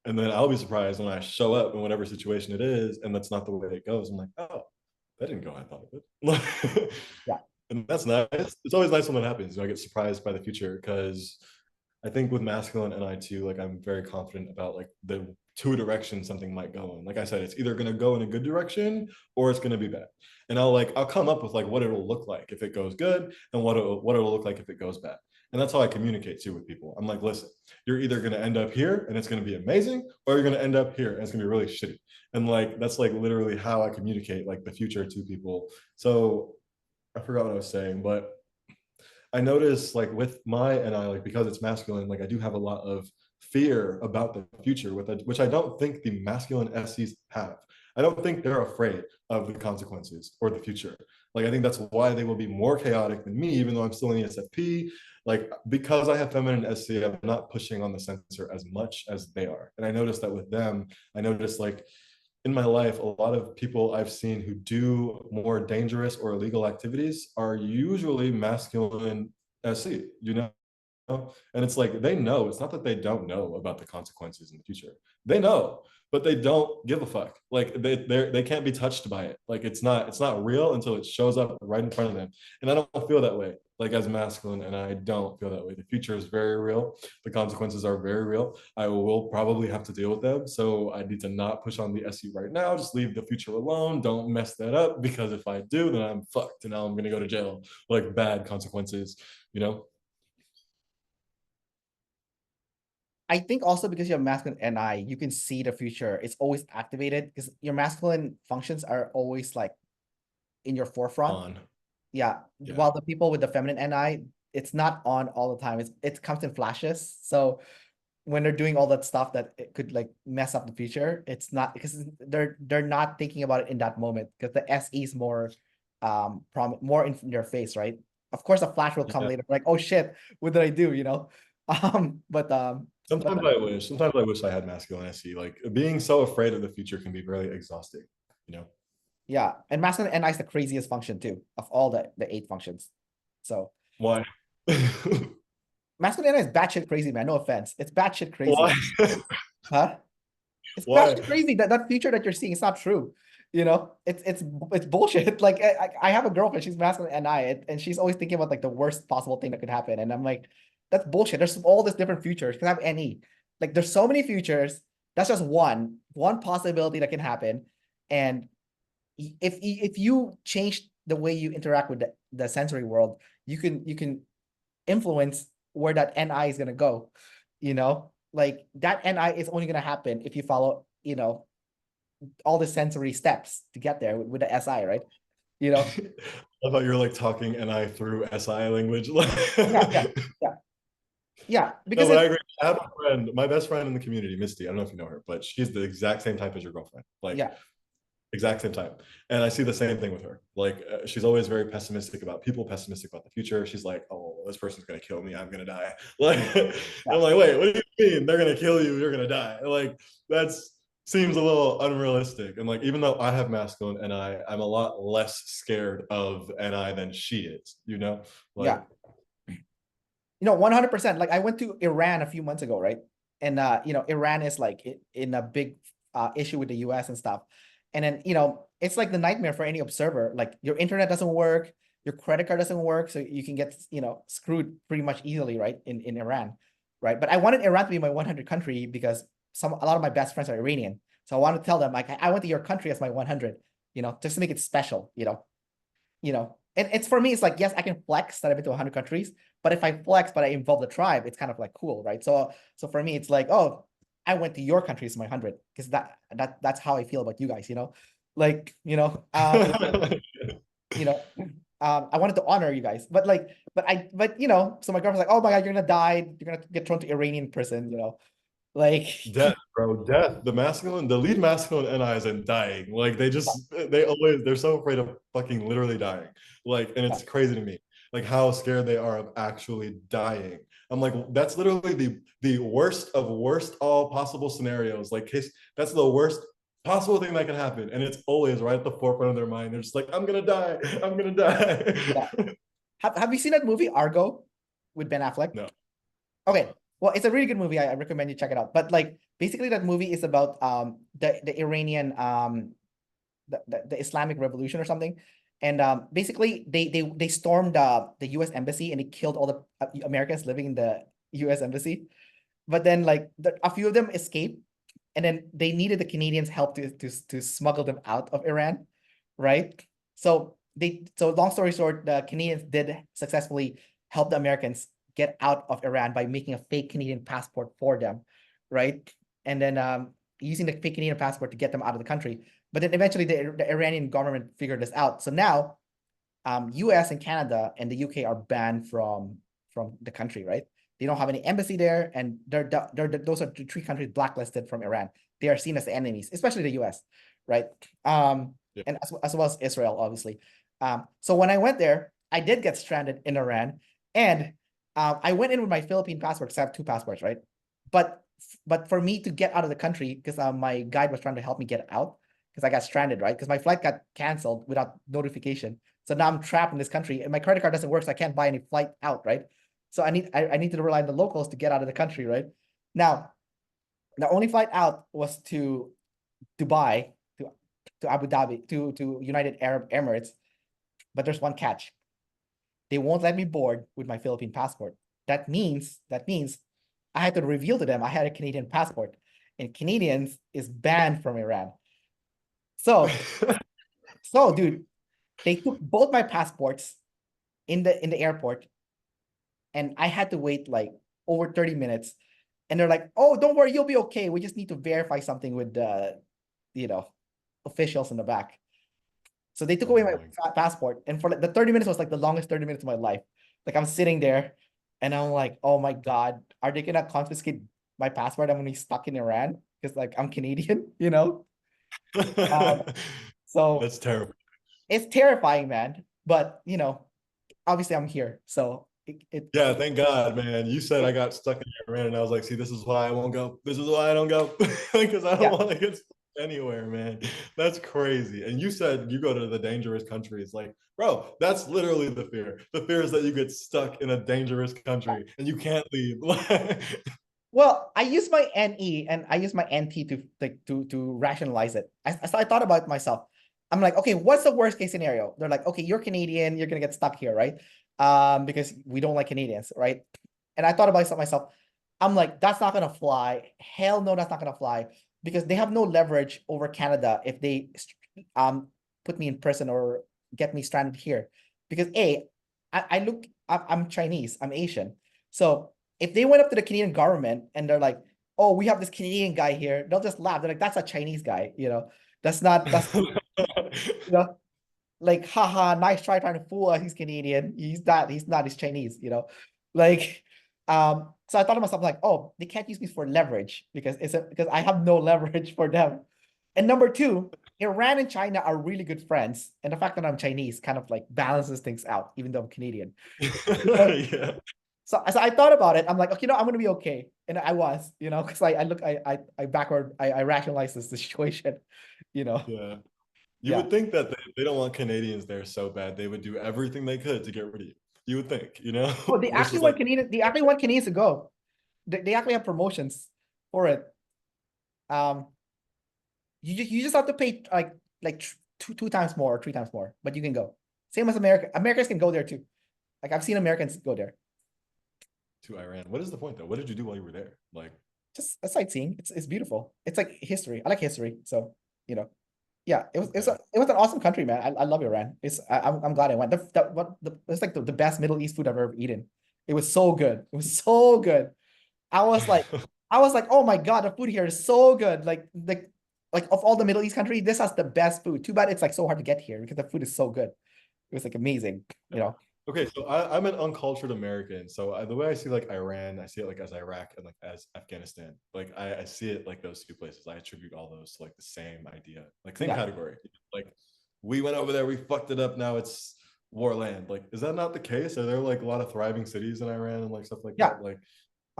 And then I'll be surprised when I show up in whatever situation it is, and that's not the way it goes. I'm like, oh, that didn't go how I thought it would. Yeah. And that's nice. It's always nice when that happens. I get surprised by the future because I think with masculine and I too, like I'm very confident about like the two directions something might go in. Like I said, it's either gonna go in a good direction or it's gonna be bad. And I'll come up with like what it'll look like if it goes good and what it'll look like if it goes bad. And that's how I communicate too with people. I'm like, listen, you're either gonna end up here and it's gonna be amazing, or you're gonna end up here and it's gonna be really shitty. And like that's like literally how I communicate like the future to people. So I forgot what I was saying, but I notice like with my and I like because it's masculine, like I do have a lot of fear about the future, which I don't think the masculine SEs have. I don't think they're afraid of the consequences or the future. Like, I think that's why they will be more chaotic than me, even though I'm still in ESFP. Like, because I have feminine SC, I'm not pushing on the sensor as much as they are. And I noticed that with them, I noticed like in my life, a lot of people I've seen who do more dangerous or illegal activities are usually masculine SC, you know? And it's like they know. It's not that they don't know about the consequences in the future. They know, but they don't give a fuck. Like they can't be touched by it. Like it's not real until it shows up right in front of them. And I don't feel that way. Like as masculine, and I don't feel that way. The future is very real. The consequences are very real. I will probably have to deal with them. So I need to not push on the SU right now. Just leave the future alone. Don't mess that up, because if I do, then I'm fucked, and now I'm gonna go to jail. Like bad consequences, you know. I think also because you have masculine NI, you can see the future. It's always activated because your masculine functions are always like in your forefront. On. Yeah. Yeah. While the people with the feminine NI, it's not on all the time. It comes in flashes. So when they're doing all that stuff that it could like mess up the future, it's not because they're not thinking about it in that moment, because the SE is more more in their face, right? Of course, a flash will come Yeah. later, like, oh shit, what did I do? But Sometimes I wish. Sometimes I wish I had masculine SE. Like being so afraid of the future can be really exhausting. You know yeah, and masculine NI is the craziest function too of all the 8 functions. So why? masculine NI is batshit crazy, man. No offense, it's batshit crazy. Why? Huh? It's Why? batshit crazy. That future that you're seeing, it's not true. It's bullshit. Like I have a girlfriend, she's masculine and she's always thinking about like the worst possible thing that could happen. And I'm like, that's bullshit. There's all these different futures. Because I have NE. Like there's so many futures. That's just one possibility that can happen. And if you change the way you interact with the sensory world, you can influence where that NI is gonna go. Like that NI is only gonna happen if you follow, all the sensory steps to get there with the SI, right? You know, I thought you were like talking NI through SI language. yeah, yeah, yeah, yeah. No, Because but I it, agree. I have a friend, my best friend in the community, Misty. I don't know if you know her, but she's the exact same type as your girlfriend. Like yeah, exact same type. And I see the same thing with her. Like she's always very pessimistic about people, pessimistic about the future. She's like, oh, this person's gonna kill me. I'm gonna die. Like yeah. I'm like, wait, what do you mean they're gonna kill you? You're gonna die? Like that's seems a little unrealistic. And like even though I have masculine NI, I'm a lot less scared of NI than she is. Yeah. Like 100%. Like I went to Iran a few months ago, right? And Iran is like in a big issue with the US and stuff. And then, it's like the nightmare for any observer. Like your internet doesn't work, your credit card doesn't work, so you can get, screwed pretty much easily, right? In Iran, right? But I wanted Iran to be my 100 country because a lot of my best friends are Iranian. So I wanted to tell them like I went to your country as my 100, just to make it special, And it's for me, it's like, yes, I can flex that I've been to 100 countries, but if I flex, but I involve the tribe, it's kind of like cool, right? So for me, it's like, oh, I went to your country as my 100 because that's how I feel about you guys, like, you know, I wanted to honor you guys, so my girlfriend's like, oh my God, you're gonna die. You're gonna get thrown to Iranian prison, like, death, bro, death. The lead masculine NI is in dying. Like they're so afraid of fucking literally dying. Like, and it's crazy to me, like how scared they are of actually dying. I'm like, that's literally the worst of worst all possible scenarios. Like, case that's the worst possible thing that can happen, and it's always right at the forefront of their mind. They're just like, I'm gonna die. I'm gonna yeah. die. Have you seen that movie Argo with Ben Affleck? No. Okay. Well, it's a really good movie. I recommend you check it out. But like basically that movie is about the Iranian the Islamic Revolution or something. And basically they stormed the US embassy and they killed all the Americans living in the US embassy. But then like a few of them escaped, and then they needed the Canadians' help to smuggle them out of Iran, right? So long story short, the Canadians did successfully help the Americans get out of Iran by making a fake Canadian passport for them, right? And then using the fake Canadian passport to get them out of the country. But then eventually the Iranian government figured this out. So now US and Canada and the UK are banned from the country, right? They don't have any embassy there, and those are the three countries blacklisted from Iran. They are seen as the enemies, especially the US, right? Yeah. And as well as Israel, obviously. So when I went there, I did get stranded in Iran, and I went in with my Philippine passport because I have two passports, right? But for me to get out of the country, because my guide was trying to help me get out, because I got stranded, right? Because my flight got canceled without notification. So now I'm trapped in this country, and my credit card doesn't work, so I can't buy any flight out, right? So I need to rely on the locals to get out of the country, right? Now, the only flight out was to Dubai, to Abu Dhabi, to United Arab Emirates. But there's one catch. They won't let me board with my Philippine passport. That means I had to reveal to them I had a Canadian passport, and Canadians is banned from Iran. So dude, they took both my passports in the airport, and I had to wait like over 30 minutes. And they're like, "Oh, don't worry, you'll be okay. We just need to verify something with the, you know, officials in the back." So they took away Oh my my passport, and for like the 30 minutes was like the longest 30 minutes of my life. Like I'm sitting there, and I'm like, "Oh my God, are they gonna confiscate my passport? I'm gonna be stuck in Iran because like I'm Canadian, you know?" Um, God. so That's terrible. it's terrifying, man. But obviously I'm here, so Yeah, thank God, man. You said I got stuck in Iran, and I was like, see, this is why I won't go. This is why I don't go. Because I don't yeah. want to get stuck anywhere, man. That's crazy. And you said you go to the dangerous countries. Like, bro, that's literally the fear. The fear is that you get stuck in a dangerous country and you can't leave. Well, I use my NE and I use my NT to like to rationalize it. So I thought about it myself. I'm like, okay, what's the worst case scenario? They're like, okay, you're Canadian, you're gonna get stuck here, right? Because we don't like Canadians, right? And I thought about it myself. I'm like, that's not gonna fly. Hell no, that's not gonna fly because they have no leverage over Canada if they um put me in prison or get me stranded here. Because I look, I'm Chinese, I'm Asian, so if they went up to the Canadian government and they're like, "Oh, we have this Canadian guy here," they'll just laugh. They're like, "That's a Chinese guy, you know. That's you know, like, haha, nice trying to fool us. He's Canadian. He's not, he's Chinese, you know." Like, so I thought to myself, like, oh, they can't use me for leverage because I have no leverage for them. And number two, Iran and China are really good friends. And the fact that I'm Chinese kind of like balances things out, even though I'm Canadian. Yeah. So I thought about it. I'm like, okay, no, I'm gonna be okay, and I was, because I rationalized this situation, you know. Yeah. You Yeah. would think that they don't want Canadians there so bad, they would do everything they could to get rid of you. You would think, Oh, they It's actually just want like, Canadian. They actually want Canadians to go. They actually have promotions for it. Um, you just have to pay like two times more or three times more, but you can go. Same as America. Americans can go there too. Like I've seen Americans go there. to Iran. What is the point though? What did you do while you were there? Like, Just a sightseeing. It's beautiful. It's like history. I like history, so you know. Yeah, okay. it was an awesome country, man. I love Iran. I'm glad I went. It's like the best Middle East food I've ever eaten. It was so good. It was so good. I was like, oh my God, the food here is so good. Like of all the Middle East countries, this has the best food. Too bad it's like so hard to get here because the food is so good. It was like amazing, you know. Okay, so I'm an uncultured American. So the way I see like Iran, I see it like as Iraq and like as Afghanistan. Like I see it like those two places. I attribute all those to like the same idea, like same Yeah, category. Like we went over there, we fucked it up. Now it's war land. Like, is that not the case? Are there like a lot of thriving cities in Iran and like stuff like yeah, that? Like,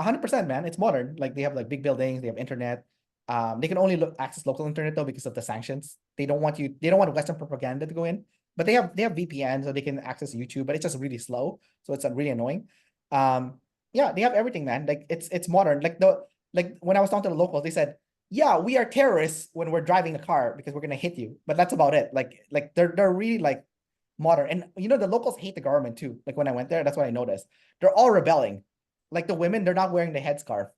100%, man. It's modern. Like they have like big buildings, they have internet. They can only access local internet though because of the sanctions. They don't want Western propaganda to go in, but they have VPN so they can access YouTube, but it's just really slow, so it's really annoying. Um, yeah, they have everything, man. Like it's modern. Like when I was talking to the locals, they said, "Yeah, we are terrorists when we're driving a car because we're gonna hit you," but that's about it. Like they're really like modern, and the locals hate the government too. Like when I went there, that's what I noticed. They're all rebelling. Like the women, they're not wearing the headscarf.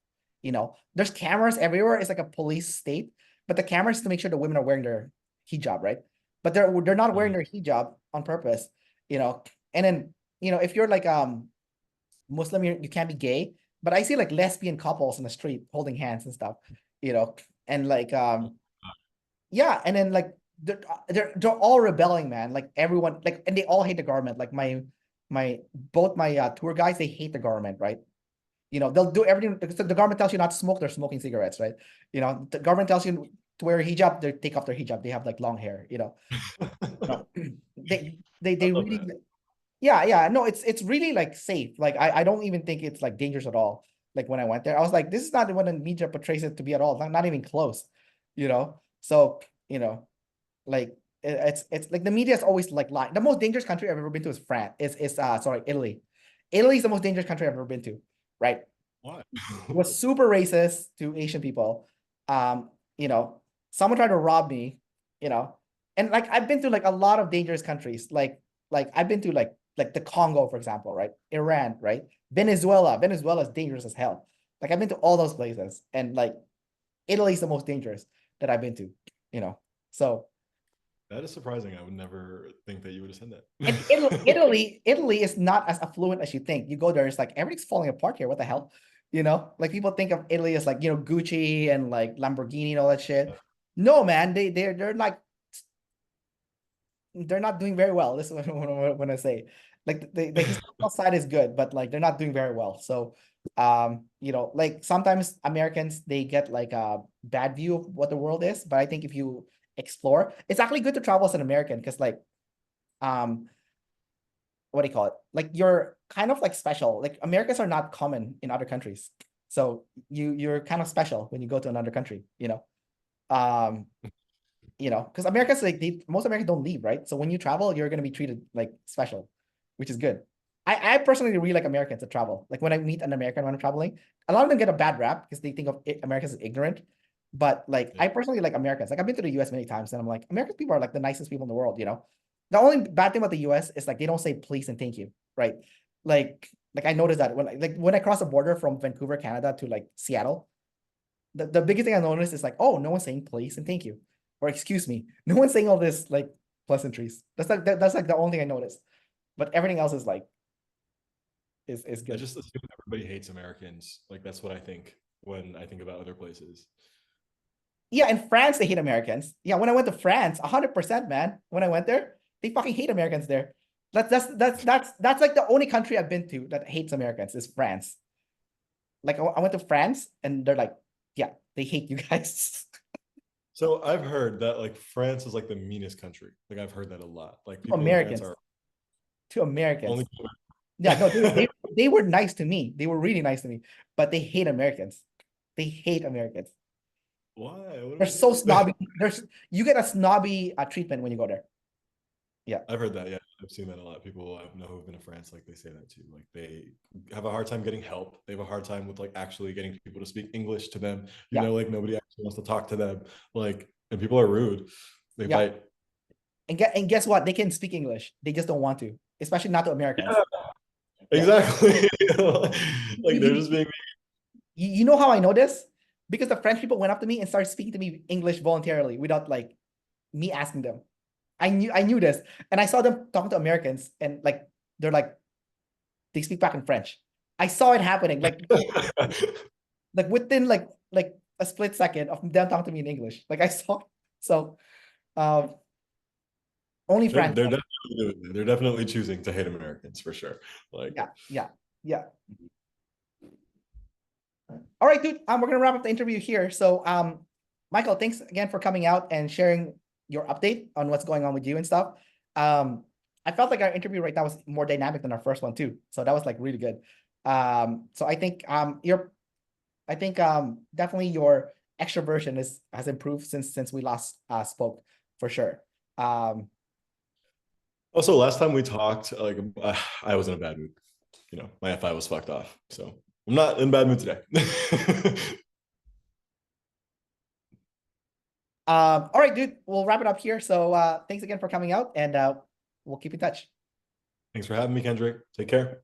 There's cameras everywhere. It's like a police state, but the cameras to make sure the women are wearing their hijab, right? But they're not wearing mhm. their hijab on purpose, you know. And then if you're like Muslim, you can't be gay. But I see like lesbian couples in the street holding hands and stuff, you know, and like yeah, and then like they're all rebelling, man. Like everyone, like, and they all hate the government. Like my both my tour guides, they hate the government, right? You know, they'll do everything because the government tells you not to smoke, they're smoking cigarettes, right? You know, the government tells you to wear a hijab, they take off their hijab. They have like long hair, you know. No, I they love really, that. yeah, yeah. No, it's really like safe. Like I don't even think it's like dangerous at all. Like when I went there, I was like, this is not what the media portrays it to be at all. Not even close, you know. So, you know, like it's like the media is always like lying. The most dangerous country I've ever been to is France. Is sorry, Italy. Italy is the most dangerous country I've ever been to, right? Why? It was super racist to Asian people. You know, someone tried to rob me, you know, and like I've been to like a lot of dangerous countries. Like I've been to like the Congo, for example, right? Iran, right? Venezuela. Venezuela is dangerous as hell. Like I've been to all those places, and like Italy is the most dangerous that I've been to, you know. So That is surprising. I would never think that you would have said and Italy, that. Italy, Italy is not as affluent as you think. You go there, it's like everything's falling apart here. What the hell? You know, like people think of Italy as like, you know, Gucci and like Lamborghini and all that shit. No, man, they're like they're not doing very well. This is when I say like the historical side is good, but like they're not doing very well. So you know, like sometimes Americans they get like a bad view of what the world is. But I think if you explore, it's actually good to travel as an American because like um what do you call it? Like you're kind of like special. Like Americans are not common in other countries. So you're kind of special when you go to another country, you know. Um, you know, because Americans like most Americans don't leave, right? So when you travel, you're gonna be treated like special, which is good. I personally really like Americans that travel. Like when I meet an American when I'm traveling, a lot of them get a bad rap because they think of Americans as ignorant. But like Yeah. I personally like Americans. Like I've been to the US many times and I'm like, American people are like the nicest people in the world, you know. The only bad thing about the US is like they don't say please and thank you, right? Like I noticed that when I cross the border from Vancouver, Canada to like Seattle, the biggest thing I noticed is like, oh, no one's saying please and thank you. Or excuse me. No one's saying all this like pleasantries. That's like the only thing I noticed. But everything else is like is I good. just assume everybody hates Americans. Like that's what I think when I think about other places. Yeah, in France they hate Americans. Yeah, when I went to France, 100%, man. When I went there, they fucking hate Americans there. That's like the only country I've been to that hates Americans is France. Like I went to France and they're like, yeah, they hate you guys. So I've heard that like France is like the meanest country. Like I've heard that a lot. Like To people in France Americans. are To Americans. only. Yeah, no, they were nice to me. They were really nice to me, but they hate Americans. They hate Americans. Why? What They're do they so do? snobby. There's you get a snobby treatment when you go there. Yeah, I've heard that. Yeah, I've seen that a lot. People I know who've been to France, like they say that too. Like they have a hard time getting help. They have a hard time with like actually getting people to speak English to them. You yeah, know, like nobody actually wants to talk to them. Like, and people are rude. They yeah. bite. And guess what? They can speak English. They just don't want to, especially not to Americans. Yeah, Yeah. exactly. Like they're You, just being. you know how I know this? Because the French people went up to me and started speaking to me English voluntarily without like me asking them. I knew this, and I saw them talking to Americans, and like they're like they speak back in French. I saw it happening, like within like a split second of them talking to me in English. Like I saw, so um, only they're France. they're definitely doing it. They're definitely choosing to hate Americans for sure. Like, Yeah, yeah, yeah. All right, dude. We're gonna wrap up the interview here. So, Michael, thanks again for coming out and sharing your update on what's going on with you and stuff. I felt like our interview right now was more dynamic than our first one too. So that was like really good. So I think definitely your extroversion has improved since we last spoke for sure. Um, also, last time we talked, like I was in a bad mood. You know, my FI was fucked off, so I'm not in a bad mood today. all right, dude. We'll wrap it up here. So thanks again for coming out, and we'll keep in touch. Thanks for having me, Kendrick. Take care.